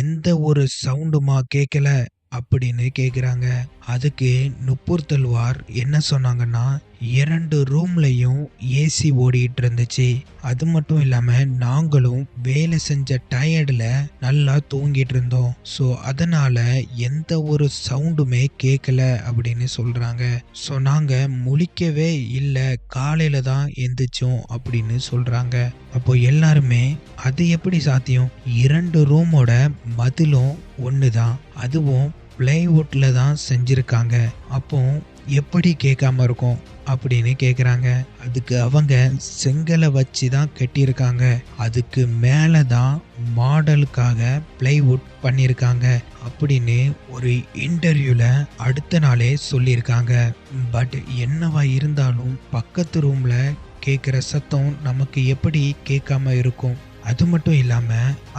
எந்த ஒரு சவுண்டுமா கேட்கல அப்படின்னு கேக்குறாங்க. அதுக்கு நுப்பூர் தல்வார் என்ன சொன்னாங்கன்னா, 2 ரூம்லயும் ஏசி ஓடிட்டு இருந்துச்சு. அது மட்டும் இல்லாம நாங்களும் வேலை செஞ்ச டயர்ட்ல நல்லா தூங்கிட்டு இருந்தோம். ஸோ அதனால எந்த ஒரு சவுண்டுமே கேட்கல அப்படின்னு சொல்றாங்க. ஸோ நாங்க முழிக்கவே இல்லை, காலையில தான் எந்திரிச்சோம் அப்படின்னு சொல்றாங்க. அப்போ எல்லாருமே, அது எப்படி சாத்தியம், 2 ரூமோட மதிலும் ஒண்ணுதான், அதுவும் பிளைவுட்ல தான் செஞ்சிருக்காங்க, அப்போ எப்படி கேட்காம இருக்கும் அப்படின்னு கேக்குறாங்க. அதுக்கு அவங்க செங்கலை வச்சு தான் கட்டியிருக்காங்க, அதுக்கு மேல தான் மாடலுக்காக பிளைவுட் பண்ணியிருக்காங்க அப்படின்னு ஒரு இன்டர்வியூல அடுத்த நாளே சொல்லியிருக்காங்க. பட் என்னவா இருந்தாலும் பக்கத்து ரூம்ல கேட்குற சத்தம் நமக்கு எப்படி கேட்காம இருக்கும்? அது மட்டும் இல்லாம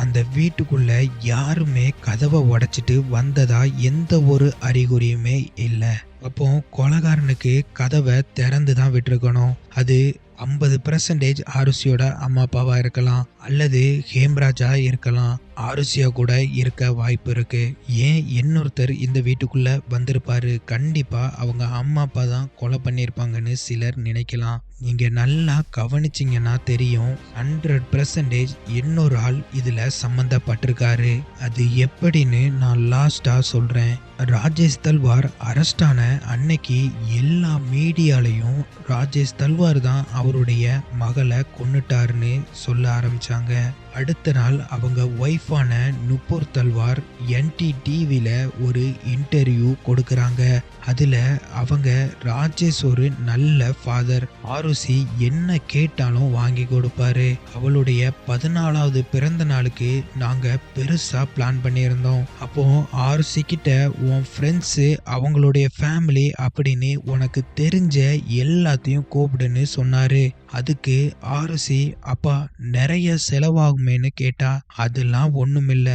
அந்த வீட்டுக்குள்ள யாருமே கதவை உடைச்சிட்டு வந்ததா எந்த ஒரு அறிகுறியுமே இல்லை. அப்போ கொலைகாரனுக்கு கதவை திறந்து தான் விட்டுருக்கணும். அது 50% ஆருஷியோட அம்மா அப்பாவா இருக்கலாம், அல்லது ஹேம்ராஜா இருக்கலாம், ஆருஷியா கூட இருக்க வாய்ப்பு இருக்கு. ஏன் இன்னொருத்தர் இந்த வீட்டுக்குள்ள வந்திருப்பாரு, கண்டிப்பா அவங்க அம்மா அப்பா தான் கொலை பண்ணியிருப்பாங்கன்னு சிலர் நினைக்கலாம். நீங்க நல்லா கவனிச்சிங்கன்னா தெரியும், 100% இன்னொரு ஆள் இதுல சம்பந்தப்பட்டிருக்காரு. அது எப்படின்னு நான் லாஸ்டா சொல்றேன். ராஜேஷ் தல்வார் அரெஸ்ட் ஆன அன்னைக்கு எல்லா மீடியாலையும் ராஜேஷ் தல்வார் தான் அவருடைய மகளை கொன்னுட்டாருன்னு சொல்ல ஆரம்பிச்சாங்க. அடுத்த நாள் அவங்க ஒய்ஃபான நுப்பூர் தல்வார் NTTVல ஒரு இன்டர்வியூ கொடுக்கறாங்க. அதுல அவங்க, ராஜேஷ் ஒரு நல்ல ஃபாதர், ஆருஷி என்ன கேட்டாலும் வாங்கி கொடுப்பாரு, அவளுடைய 14வது பிறந்த நாளுக்கு நாங்க பெருசா பிளான் பண்ணியிருந்தோம், அப்போ ஆருஷி கிட்ட உன் ஃப்ரெண்ட்ஸு, அவங்களுடைய ஃபேமிலி அப்படின்னு உனக்கு தெரிஞ்ச எல்லாத்தையும் கூப்பிடுன்னு சொன்னாரு. அதுக்கு ஆருஷி, அப்பா நிறைய செலவாகுமேன்னு கேட்டா, அதெல்லாம் ஒண்ணுமில்ல,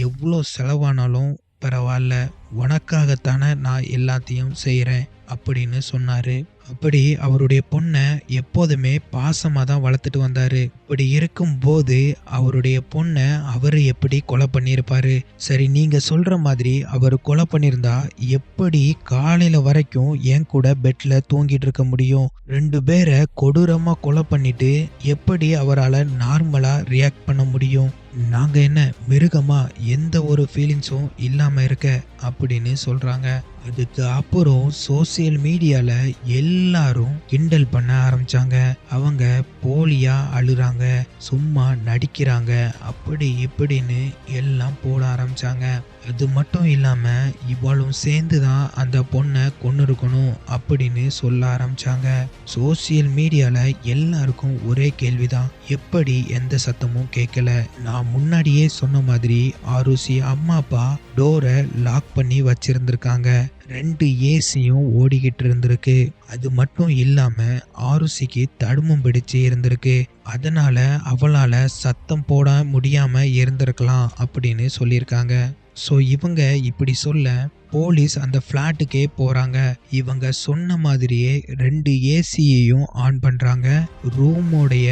எவ்வளோ செலவானாலும் பரவாயில்ல, உனக்காகத்தானே நான் எல்லாத்தையும் செய்கிறேன் அப்படின்னு சொன்னாரு. அப்படி அவருடைய பொண்ணை எப்போதுமே பாசமாக தான் வளர்த்துட்டு வந்தாரு. இப்படி இருக்கும்போது அவருடைய பொண்ணை அவர் எப்படி கொலை பண்ணியிருப்பாரு? சரி, நீங்க சொல்ற மாதிரி அவர் கொலை பண்ணியிருந்தா எப்படி காலையில வரைக்கும் என் கூட பெட்ல தூங்கிட்டு இருக்க முடியும்? 2 பேரை கொடூரமா கொலை பண்ணிட்டு எப்படி அவரால் நார்மலா ரியாக்ட் பண்ண முடியும்? நாங்க என்ன மிருகமா, எந்த ஒரு ஃபீலிங்ஸும் இல்லாம இருக்க அப்படின்னு சொல்றாங்க. அதுக்கு அப்புறம் சோசியல் மீடியால எல்லாரும் கிண்டல் பண்ண ஆரம்பிச்சாங்க. அவங்க போலியா அழுறாங்க, சும்மா நடிக்கிறாங்க, அப்படி இப்படின்னு எல்லாம் போட ஆரம்பிச்சாங்க. அது மட்டும் இல்லாம இவளும் சேர்ந்து தான் அந்த பொண்ணை கொன்னிருக்கணும் அப்படின்னு சொல்ல ஆரம்பிச்சாங்க. சோசியல் மீடியால எல்லாருக்கும் ஒரே கேள்விதான், எப்படி எந்த சத்தமும் கேட்கல? நான் முன்னாடியே சொன்ன மாதிரி ஆருஷி அம்மா அப்பா டோரை லாக் பண்ணி வச்சிருந்திருக்காங்க. 2 ஏசியும் ஓடிக்கிட்டு இருந்திருக்கு. அது மட்டும் இல்லாம ஆருஷிக்கு தடுமம் பிடிச்சு இருந்திருக்கு. அதனால அவளால சத்தம் போட முடியாம இருந்திருக்கலாம் அப்படின்னு சொல்லியிருக்காங்க. ஸோ இவங்க இப்படி சொல்ல போலீஸ் அந்த ஃப்ளாட்டுக்கே போறாங்க. இவங்க சொன்ன மாதிரியே 2 ஏசியையும் ஆன் பண்றாங்க. ரூமோடைய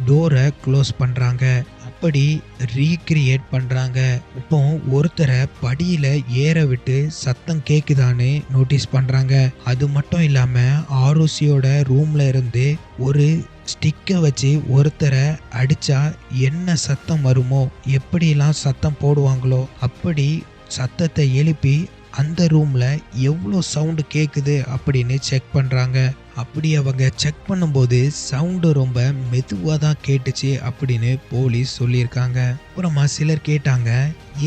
டோரை க்ளோஸ் பண்றாங்க. அப்படி ரீக்ரியேட் பண்றாங்க. இப்போ ஒருத்தரை படியில ஏற விட்டு சத்தம் கேக்குதான்னு நோட்டீஸ் பண்றாங்க. அது மட்டும் இல்லாம ஆருஷியோட ரூம்ல இருந்து ஒரு ஸ்டிக்கை வச்சு ஒருத்தரை அடிச்சா என்ன சத்தம் வருமோ, எப்படிலாம் சத்தம் போடுவாங்களோ அப்படி சத்தத்தை எழுப்பி அந்த ரூம்ல எவ்வளோ சவுண்டு கேட்குது அப்படின்னு செக் பண்றாங்க. அப்படி அவங்க செக் பண்ணும்போது சவுண்டு ரொம்ப மெதுவாக தான் கேட்டுச்சு அப்படின்னு போலீஸ் சொல்லியிருக்காங்க. அப்புறமா சிலர் கேட்டாங்க,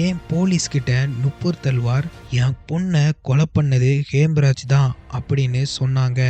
ஏன் போலீஸ் கிட்ட நுப்பூர் தல்வார் என் பொண்ணை கொலை பண்ணது ஹேம்ராஜ் தான் அப்படின்னு சொன்னாங்க.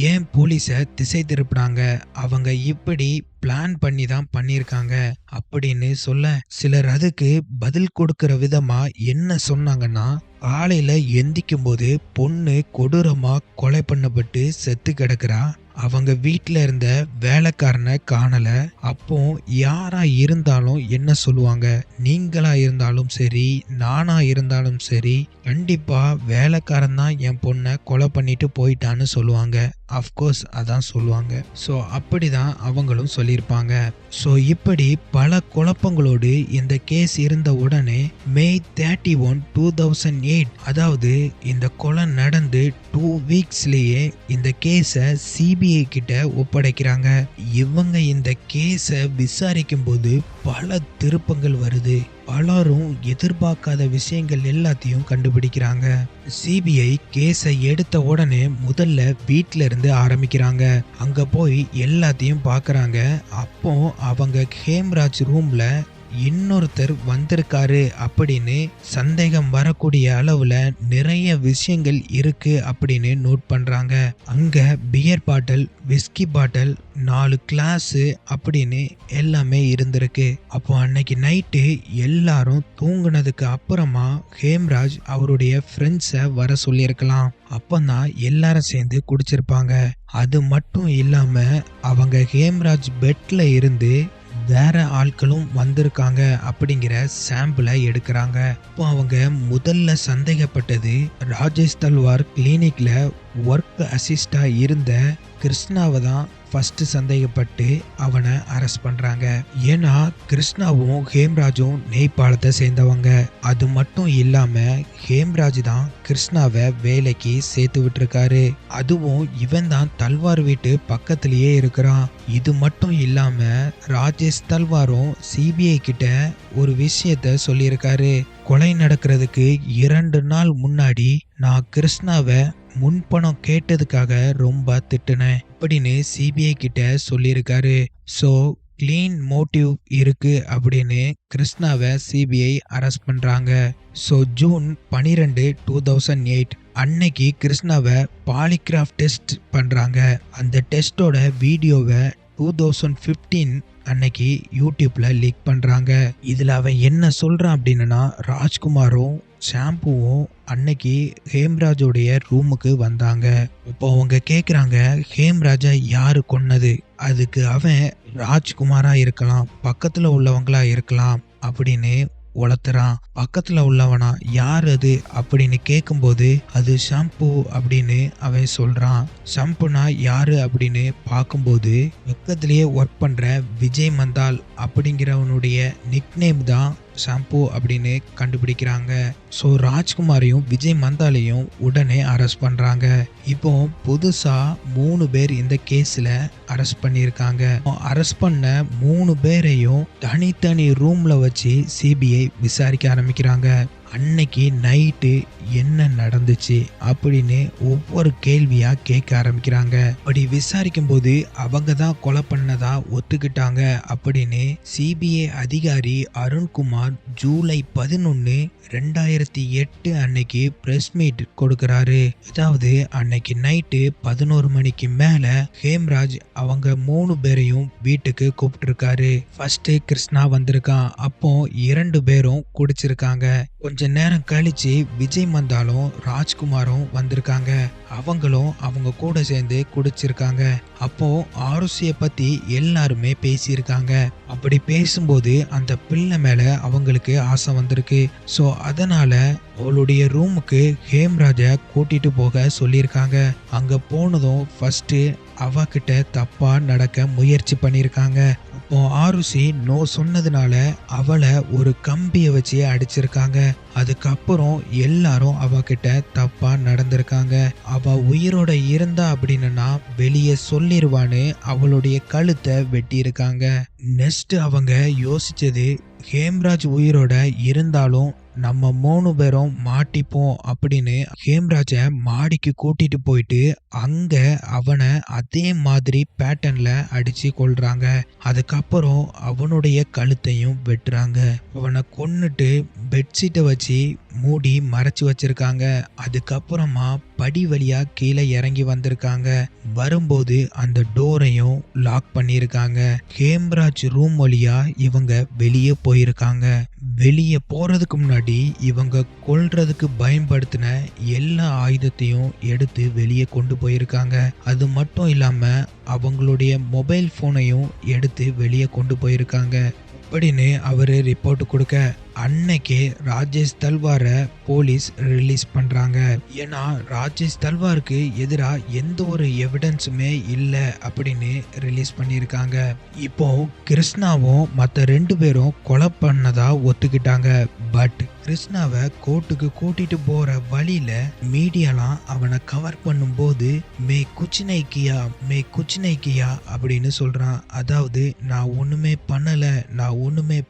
ஏன் போலீஸை திசை திருப்பினாங்க? அவங்க இப்படி பிளான் பண்ணி தான் பண்ணியிருக்காங்க அப்படின்னு சொல்ல, சிலர் அதுக்கு பதில் கொடுக்கிற விதமா என்ன சொன்னாங்கன்னா, காலையில எந்திக்கும் போது பொண்ணு கொடூரமா கொலை பண்ணப்பட்டு செத்து கிடக்குறா. அவங்க வீட்டில் இருந்த வேலைக்காரனை காணல. அப்போ யாரா இருந்தாலும் என்ன சொல்லுவாங்க? நீங்களா இருந்தாலும் சரி, நானா இருந்தாலும் சரி, கண்டிப்பா வேலைக்காரன் தான் என் பொண்ணை கொலை பண்ணிட்டு போயிட்டான்னு சொல்லுவாங்க. அஃப்கோர்ஸ் அதான் சொல்லுவாங்க. ஸோ அப்படிதான் அவங்களும் சொல்லியிருப்பாங்க. ஸோ இப்படி பல குழப்பங்களோடு இந்த கேஸ் இருந்த உடனே மே 31, 2008, அதாவது இந்த கொலை நடந்து 2 வீக்ஸ்லயே இந்த கேஸை சிபிஐ கிட்ட ஒப்படைக்கிறாங்க. இவங்க இந்த கேஸை விசாரிக்கும் போது பல திருப்பங்கள் வருது. பலரும் எதிர்பார்க்காத விஷயங்கள் எல்லாத்தையும் கண்டுபிடிக்கிறாங்க. சிபிஐ கேஸை எடுத்த உடனே முதல்ல வீட்ல இருந்து ஆரம்பிக்கிறாங்க. அங்க போய் எல்லாத்தையும் பார்க்கறாங்க. அப்போ அவங்க ஹேம்ராஜ் ரூம்ல இன்னொருத்தர் வந்திருக்காரு அப்படின்னு சந்தேகம் வரக்கூடிய அளவுல நிறைய விஷயங்கள் இருக்கு அப்படின்னு நோட் பண்றாங்க. அங்க பியர் பாட்டில், விஸ்கி பாட்டில், 4 கிளாஸ் அப்படின்னு எல்லாமே இருந்திருக்கு. அப்போ அன்னைக்கு நைட்டு எல்லாரும் தூங்குனதுக்கு அப்புறமா ஹேம்ராஜ் அவருடைய ஃப்ரெண்ட்ஸை வர சொல்லியிருக்கலாம். அப்பந்தான் எல்லாரும் சேர்ந்து குடிச்சிருப்பாங்க. அது மட்டும் இல்லாம அவங்க ஹேம்ராஜ் பெட்ல இருந்து வேற ஆட்களும் வந்திருக்காங்க அப்படிங்கிற சாம்பிளை எடுக்கிறாங்க. இப்போ அவங்க முதல்ல சந்தேகப்பட்டது ராஜேஷ் தல்வார் கிளினிக்ல ஒர்க் அசிஸ்டா இருந்த கிருஷ்ணாவை தான் ஃபர்ஸ்ட் சந்தேகப்பட்டு அவனை அரெஸ்ட் பண்றாங்க. ஏன்னா கிருஷ்ணாவும் ஹேம்ராஜும் நேபாளத்தை சேர்ந்தவங்க. அது மட்டும் இல்லாம ஹேம்ராஜ் தான் கிருஷ்ணாவை வேலைக்கு சேர்த்து விட்டுருக்காரு. அதுவும் இவன் தான் தல்வார் வீட்டு பக்கத்திலேயே இருக்கிறான். இது மட்டும் இல்லாம ராஜேஷ் தல்வாரும் சிபிஐ கிட்ட ஒரு விஷயத்த சொல்லியிருக்காரு. கொலை நடக்கிறதுக்கு 2 நாள் முன்னாடி நான் கிருஷ்ணாவை முன்பணம் கேட்டதுக்காக ரொம்ப திட்டுனேன் அப்படின்னு சிபிஐ கிட்ட சொல்லியிருக்காரு. ஸோ கிளீன் மோட்டிவ் இருக்கு அப்படின்னு கிருஷ்ணாவை சிபிஐ அரெஸ்ட் பண்றாங்க. ஸோ ஜூன் 12, 2008 அன்னைக்கு கிருஷ்ணாவை பாலிகிராஃப் டெஸ்ட் பண்றாங்க. அந்த டெஸ்டோட வீடியோவை 2015 அன்னைக்கு யூடியூப்ல லீக் பண்றாங்க. இதுல அவன் என்ன சொல்றான் அப்படின்னா, ராஜ்குமாரும் ஷாம்புவும் அன்னைக்கு ஹேம்ராஜோடைய ரூமுக்கு வந்தாங்க. இப்போ அவங்க கேக்குறாங்க, ஹேம்ராஜை யாரு கொன்னது? அதுக்கு அவன் ராஜ்குமாரா இருக்கலாம், பக்கத்துல உள்ளவங்களா இருக்கலாம் அப்படின்னு உளத்துறான். பக்கத்துல உள்ளவனா யார் அது அப்படின்னு கேட்கும்போது அது ஷாம்பு அப்படின்னு அவன் சொல்றான். ஷாம்புனா யாரு அப்படின்னு பார்க்கும்போது பக்கத்திலேயே ஒர்க் பண்ற விஜய் மந்தால் அப்படிங்கிறவனுடைய நிக்நேம் தான் ஷாம்பு அப்படின்னு கண்டுபிடிக்கிறாங்க. ஸோ ராஜ்குமாரையும் விஜய் மந்தாலையும் உடனே அரெஸ்ட் பண்றாங்க. இப்போ புதுசா 3 பேர் இந்த கேஸ்ல அரெஸ்ட் பண்ணியிருக்காங்க. அரெஸ்ட் பண்ண 3 பேரையும் தனித்தனி ரூம்ல வச்சு சிபிஐ விசாரிக்க ஆரம்பிக்கிறாங்க. அன்னைக்கு நைட்டு என்ன நடந்துச்சு அப்படின்னு ஒவ்வொரு கேள்வியா கேட்க ஆரம்பிக்கிறாங்க. அப்படி விசாரிக்கும் போது அவங்க தான் கொலை பண்ணதா ஒத்துக்கிட்டாங்க அப்படின்னு சிபிஐ அதிகாரி அருண்குமார் ஜூலை 11, 2008 அன்னைக்கு பிரஸ் மீட் கொடுக்கறாரு. அதாவது அன்னைக்கு நைட்டு 11 மணிக்கு மேல ஹேம்ராஜ் அவங்க 3 பேரையும் வீட்டுக்கு கூப்பிட்டுருக்காரு. ஃபர்ஸ்ட் கிருஷ்ணா வந்திருக்கான். அப்போ 2 பேரும் குடிச்சிருக்காங்க. கொஞ்ச நேரம் கழிச்சு விஜய் மந்தாலும் ராஜ்குமாரும் வந்திருக்காங்க. அவங்களும் அவங்க கூட சேர்ந்து குடிச்சிருக்காங்க. அப்போ ஆருஷியை பத்தி எல்லாருமே பேசியிருக்காங்க. அப்படி பேசும்போது அந்த பிள்ளை மேல அவங்களுக்கு ஆசை வந்திருக்கு. ஸோ அதனால அவளுடைய ரூமுக்கு ஹேம்ராஜை கூட்டிட்டு போக சொல்லியிருக்காங்க. அங்க போனதும் ஃபர்ஸ்ட் அவகிட்ட தப்பா நடக்க முயற்சி பண்ணியிருக்காங்க. அப்போ ஆருஷி நோ சொன்னதுனால அவளை ஒரு கம்பியை வச்சு அடிச்சிருக்காங்க. அதுக்கப்புறம் எல்லாரும் அவகிட்ட தப்பா நடந்திருக்காங்க. அவ உயிரோட இருந்தா அப்படின்னா வெளியே சொல்லிருவான்னு அவளுடைய கழுத்தை வெட்டியிருக்காங்க. நெக்ஸ்ட் அவங்க யோசிச்சது, ஹேம்ராஜ் உயிரோட இருந்தாலும் நம்ம 3 பேரும் மாட்டிப்போம் அப்படின்னு ஹேம்ராஜை மாடிக்கு கூட்டிட்டு போயிட்டு அங்க அவனை அதே மாதிரி பேட்டர்ன்ல அடிச்சு கொல்றாங்க. அதுக்கப்புறம் அவனுடைய கழுத்தையும் வெட்டுறாங்க. அவனை கொன்னுட்டு பெட்ஷீட்டை வச்சு மூடி மறைச்சு வச்சிருக்காங்க. அதுக்கப்புறமா படி வழியா கீழே இறங்கி வந்திருக்காங்க. வரும்போது அந்த டோரையும் லாக் பண்ணியிருக்காங்க. ஹேம்ராஜ் ரூம் வழியா இவங்க வெளியே போயிருக்காங்க. வெளியே போறதுக்கு முன்னாடி இவங்க கொல்றதுக்கு பயன்படுத்தின எல்லா ஆயுதத்தையும் எடுத்து வெளியே கொண்டு போயிருக்காங்க. அது மட்டும் இல்லாம அவங்களுடைய மொபைல் போனையும் எடுத்து வெளியே கொண்டு போயிருக்காங்க அப்படின்னு அவரு ரிப்போர்ட் கொடுக்க அன்னைக்கே ராஜேஷ் தல்வாரை போலீஸ் ரிலீஸ் பண்றாங்க. ஏன்னா ராஜேஷ் தல்வாருக்கு எதிராக எந்த ஒரு எவிடன்ஸுமே இல்லை அப்படின்னு ரிலீஸ் பண்ணியிருக்காங்க. இப்போ கிருஷ்ணாவும் மற்ற 2 பேரும் கொலை பண்ணதா ஒத்துக்கிட்டாங்க. பட் கிருஷ்ணாவை கோர்ட்டுக்கு கூட்டிட்டு போற வழியில மீடியாலாம் அவனை கவர் பண்ணும்போது மே குச் நை கியா அப்படின்னு சொல்றான். அதாவது நான் ஒண்ணுமே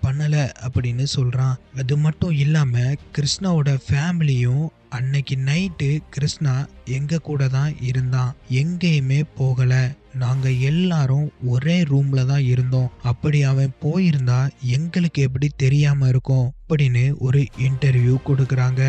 பண்ணல அப்படின்னு சொல்றான். அது மட்டும் இல்லாம கிருஷ்ணாவோட ஃபேமிலியும் அன்னைக்கு நைட்டு கிருஷ்ணா எங்க கூட தான் இருந்தான், எங்கேயுமே போகல, நாங்க எல்லாரும் ஒரே ரூம்ல தான் இருந்தோம், அப்படி அவன் போயிருந்தா எங்களுக்கு எப்படி தெரியாம இருக்கும் அப்படின்னு ஒரு இன்டர்வியூ கொடுக்கறாங்க.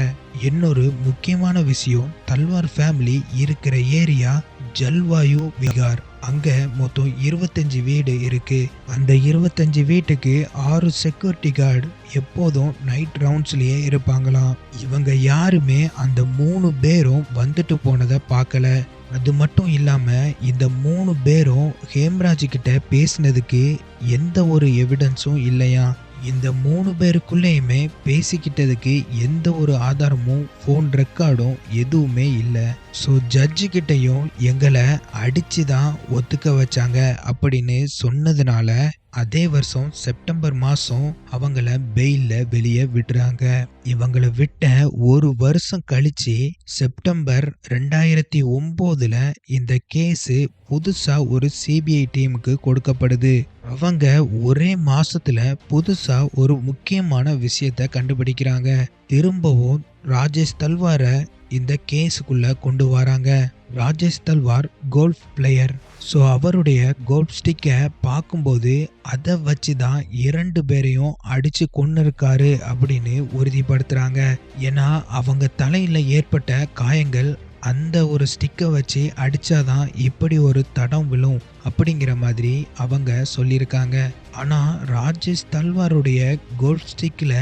இன்னொரு முக்கியமான விஷயம், தல்வார் ஃபேமிலி இருக்கிற ஏரியா ஜல்வாயு விகார். அங்க மொத்தம் 25 வீடு இருக்கு. அந்த 25 வீட்டுக்கு 6 செக்யூரிட்டி கார்டு எப்போதும் நைட் ரவுண்ட்ஸ்லயே இருப்பாங்களாம். இவங்க யாருமே அந்த 3 பேரும் வந்துட்டு போனதை பார்க்கல. அது மட்டும் இல்லாம இந்த 3 பேரும் ஹேம்ராஜ் கிட்ட பேசினதுக்கு எந்த ஒரு எவிடன்ஸும் இல்லையா. இந்த 3 பேருக்குள்ளேயுமே பேசிக்கிட்டதுக்கு எந்த ஒரு ஆதாரமும் ஃபோன் ரெக்கார்டும் எதுவுமே இல்லை. ஸோ ஜட்ஜு கிட்டையும் எங்களை அடிச்சு தான் ஒத்துக்க வச்சாங்க அப்படின்னு சொன்னதுனால அதே வருஷம் செப்டம்பர் மாதம் அவங்கள பெயில்ல வெளியே விடுறாங்க. இவங்களை விட்ட ஒரு வருஷம் கழிச்சு செப்டம்பர் 2009 இந்த கேஸு புதுசா ஒரு சிபிஐ டீமுக்கு கொடுக்கப்படுது. அவங்க ஒரே மாசத்துல புதுசா ஒரு முக்கியமான விஷயத்த கண்டுபிடிக்கிறாங்க. திரும்பவும் ராஜேஷ் தல்வாரை இந்த கேஸுக்குள்ள கொண்டு வராங்க. Rajesh Talwar golf player. So அவருடைய கோல்ஃப் ஸ்டிக்கை பார்க்கும்போது அதை வச்சு தான் 2 பேரையும் அடிச்சு கொன்னு இருக்காரு அப்படின்னு உறுதிப்படுத்துறாங்க. ஏன்னா அவங்க தலையில ஏற்பட்ட காயங்கள் அந்த ஒரு ஸ்டிக்கை வச்சு அடிச்சாதான் இப்படி ஒரு தடம் விழும் அப்படிங்கிற மாதிரி அவங்க சொல்லியிருக்காங்க. ஆனா ராஜேஷ் தல்வாருடைய கோல்ஃப் ஸ்டிக்ல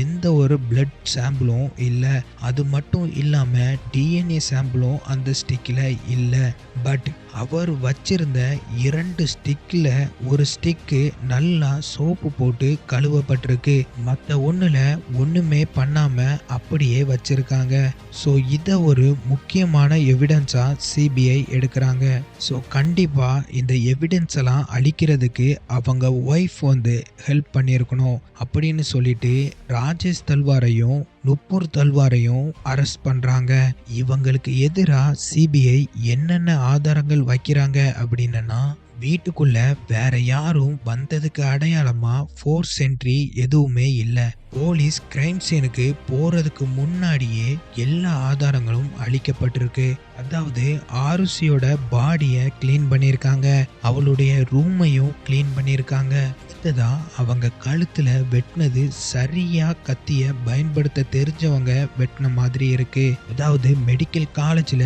எந்த ஒரு பிளட் சாம்பிளும் இல்லை. அது மட்டும் இல்லாம டிஎன்ஏ சாம்பிளும் அந்த ஸ்டிக்ல இல்லை. பட் அவர் வச்சிருந்த 2 ஸ்டிக்ல ஒரு ஸ்டிக்கு நல்லா சோப்பு போட்டு கழுவப்பட்டிருக்கு. மற்ற ஒண்ணுல ஒண்ணுமே பண்ணாம அப்படியே வச்சிருக்காங்க. ஸோ இதை ஒரு முக்கியமான எவிடன்ஸா சிபிஐ எடுக்கிறாங்க. ஸோ கண்டிப்பா இந்த எவிடன்ஸ் எல்லாம் அழிக்கிறதுக்கு அவங்க ஒய்ஃப் வந்து ஹெல்ப் பண்ணியிருக்கணும் அப்படின்னு சொல்லிட்டு ராஜேஷ் தல்வாரையும் நுப்பூர் தல்வாரையும் அரெஸ்ட் பண்றாங்க. இவங்களுக்கு எதிராக சிபிஐ என்னென்ன ஆதாரங்கள் வைக்கிறாங்க அப்படின்னா வீட்டுக்குள்ள வேற யாரும் வந்ததுக்கு அடையாளமா ஃபோர்ஸ் என்ட்ரி எதுவுமே இல்ல. போலீஸ் கிரைம் சீனுக்கு போறதுக்கு முன்னாடியே எல்லா ஆதாரங்களும் அழிக்கப்பட்டிருக்கு. அதாவது ஆருஷியோட பாடிய கிளீன் பண்ணிருக்காங்க, அவளுடைய ரூமையும் கிளீன் பண்ணிருக்காங்க. அடுத்ததா அவங்க கழுத்துல வெட்டினது சரியா கத்திய பயன்படுத்த தெரிஞ்சவங்க வெட்டின மாதிரி இருக்கு. அதாவது மெடிக்கல் காலேஜ்ல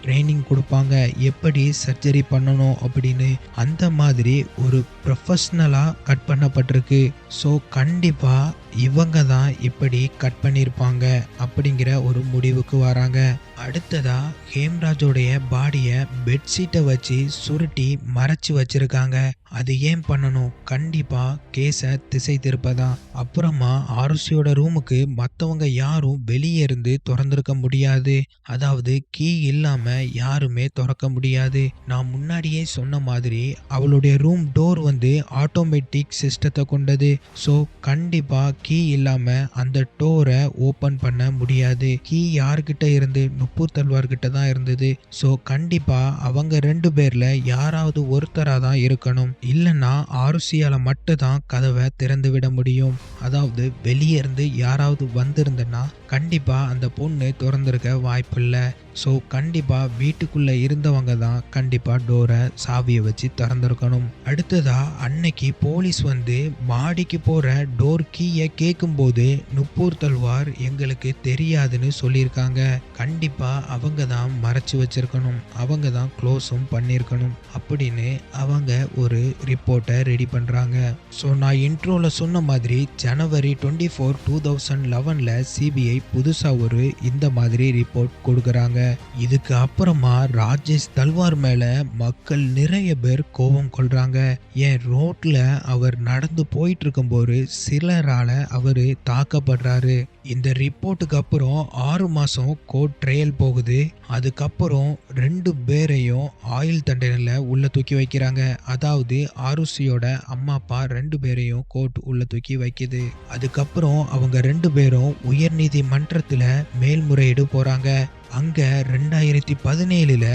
ட்ரைனிங் கொடுப்பாங்க எப்படி சர்ஜரி பண்ணணும் அப்படின்னு. அந்த மாதிரி ஒரு ப்ரொஃபஷ்னலாக கட் பண்ணப்பட்டிருக்கு. ஸோ கண்டிப்பாக இவங்க தான் இப்படி கட் பண்ணியிருப்பாங்க அப்படிங்கிற ஒரு முடிவுக்கு வராங்க. அடுத்ததா ஹேம்ராஜோடைய பாடியை பெட்ஷீட்டை வச்சு சுருட்டி மறைச்சு வச்சிருக்காங்க. அது ஏன் பண்ணணும்? கண்டிப்பா கேஸை திசை திருப்பதான். அப்புறமா ஆருஷியோட ரூமுக்கு மற்றவங்க யாரும் வெளியே இருந்து திறந்திருக்க முடியாது. அதாவது கீ இல்லாம யாருமே திறக்க முடியாது. நான் முன்னாடியே சொன்ன மாதிரி அவளுடைய ரூம் டோர் வந்து ஆட்டோமேட்டிக் சிஸ்டத்தை கொண்டது. ஸோ கண்டிப்பா கீ இல்லாம அந்த டோரை ஓபன் பண்ண முடியாது. கீ யார்கிட்ட இருந்து? நுப்பூர் தல்வார் கிட்ட தான் இருந்தது. ஸோ கண்டிப்பா அவங்க 2 பேர்ல யாராவது ஒருத்தரா தான் இருக்கணும். இல்லைன்னா ஆருஷியால மட்டும் தான் கதவை திறந்து விட முடியும். அதாவது வெளியே இருந்து யாராவது வந்திருந்தனா கண்டிப்பா அந்த பொண்ணு திறந்திருக்க வாய்ப்பில்லை. ஸோ கண்டிப்பா வீட்டுக்குள்ள இருந்தவங்க தான் கண்டிப்பா டோரை சாவியை வச்சு திறந்திருக்கணும். அடுத்ததா அன்னைக்கு போலீஸ் வந்து மாடிக்கு போற டோர் கீயை கேட்கும்போது நுப்பூர் தல்வார் எங்களுக்கு தெரியாதுன்னு சொல்லியிருக்காங்க. கண்டிப்பா அவங்க தான் மறைச்சு வச்சிருக்கணும், அவங்க தான் க்ளோஸும் பண்ணியிருக்கணும் அப்படின்னு அவங்க ஒரு ரிப்போர்ட்டை ரெடி பண்றாங்க. ஸோ நான் இன்ட்ரோல சொன்ன மாதிரி ஜனவரி 24, 2011 சிபிஐ புதுசா ஒரு இந்த மாதிரி ரிப்போர்ட் கொடுக்குறாங்க. இதுக்கு அப்புறமா ராஜேஷ் தல்வார் மேல மக்கள் நிறைய பேர் கோபம் கொள்றாங்க. ஏன் ரோட்ல அவர் நடந்து போயிட்டு இருக்கும்போது சிலரால அவரு தாக்கப்படுறாரு. இந்த ரிப்போர்ட்டுக்கு அப்புறம் 6 மாசம் கோர்ட் ட்ரையல் போகுது. அதுக்கப்புறம் 2 பேரையும் ஆயுள் தண்டனையில உள்ள தூக்கி வைக்கிறாங்க. அதாவது ஆருஷியோட அம்மா அப்பா 2 பேரையும் கோர்ட் உள்ள தூக்கி வைக்குது. அதுக்கப்புறம் அவங்க 2 பேரும் உயர்நீதிமன்றத்துல மேல்முறையீடு போறாங்க. அங்க 2017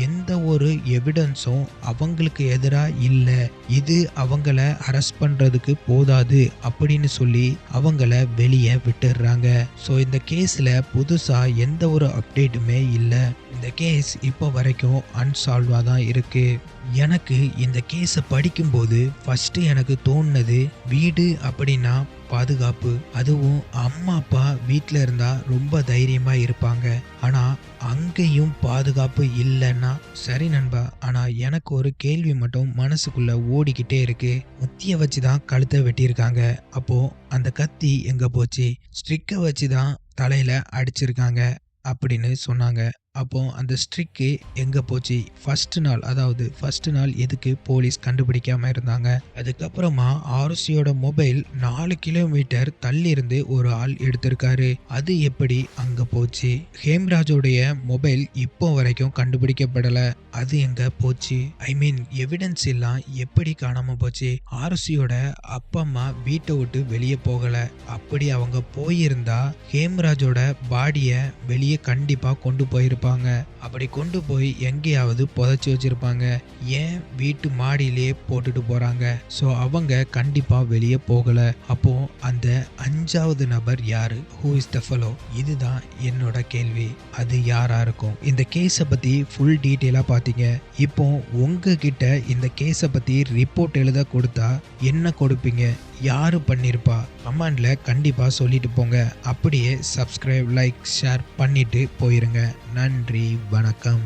எந்த ஒரு எவிடன்ஸும் அவங்களுக்கு எதிராக இல்லை, இது அவங்கள அரெஸ்ட் பண்றதுக்கு போதாது அப்படின்னு சொல்லி அவங்கள வெளியே விட்டுடுறாங்க. ஸோ இந்த கேஸ்ல புதுசா எந்த ஒரு அப்டேட்டுமே இல்லை. இந்த கேஸ் இப்போ வரைக்கும் அன்சால்வா தான் இருக்கு. எனக்கு இந்த கேஸை படிக்கும்போது ஃபர்ஸ்ட் எனக்கு தோணுனது, வீடு அப்படின்னா பாதுகாப்பு. அதுவும் அம்மா அப்பா வீட்டில் இருந்தா ரொம்ப தைரியமா இருப்பாங்க. ஆனா அங்கேயும் பாதுகாப்பு இல்லைன்னா சரி நண்பா. ஆனா எனக்கு ஒரு கேள்வி மட்டும் மனசுக்குள்ள ஓடிக்கிட்டே இருக்கு. முத்திய வச்சுதான் கழுத்தை வெட்டியிருக்காங்க, அப்போ அந்த கத்தி எங்க போச்சு? ஸ்ட்ரிக்கை வச்சுதான் தலையில அடிச்சிருக்காங்க அப்படின்னு சொன்னாங்க. அப்போ அந்த ஸ்ட்ரிக்கு எங்க போச்சு? ஃபர்ஸ்ட் நாள் எதுக்கு போலீஸ் கண்டுபிடிக்காம இருந்தாங்க? அதுக்கப்புறமா ஆருஷியோட மொபைல் 4 கிலோமீட்டர் தள்ளி இருந்து ஒரு ஆள் எடுத்திருக்காரு, அது எப்படி அங்க போச்சு? ஹேம்ராஜோடைய மொபைல் இப்போ வரைக்கும் கண்டுபிடிக்கப்படல, அது எங்க போச்சு? ஐ மீன் எவிடன்ஸ் எல்லாம் எப்படி காணாம போச்சு? ஆருஷியோட அப்பா அம்மா வீட்டை விட்டு வெளியே போகல. அப்படி அவங்க போயிருந்தா ஹேம்ராஜோட பாடிய வெளியே கண்டிப்பா கொண்டு போயிருப்பாங்க. அப்படி கொண்டு போய் எங்கேயாவது புதைச்சி வச்சிருப்பாங்க. ஏன் வீட்டு மாடியிலேயே போட்டுட்டு போறாங்க? ஸோ அவங்க கண்டிப்பா வெளியே போகல. அப்போ அந்த 5வது நபர் யாரு? Who is the fellow? இதுதான் என்னோட கேள்வி. அது யாரா இருக்கும்? இந்த கேஸை பத்தி ஃபுல் டீட்டெயிலா பார்த்தீங்க. இப்போ உங்ககிட்ட இந்த கேஸை பத்தி ரிப்போர்ட் எழுத கொடுத்தா என்ன கொடுப்பீங்க? யாரு பண்ணிருப்பா? கமெண்ட்ல கண்டிப்பா சொல்லிட்டு போங்க. அப்படியே சப்ஸ்கிரைப், லைக், ஷேர் பண்ணிட்டு போயிருங்க. நன்றி, வணக்கம்.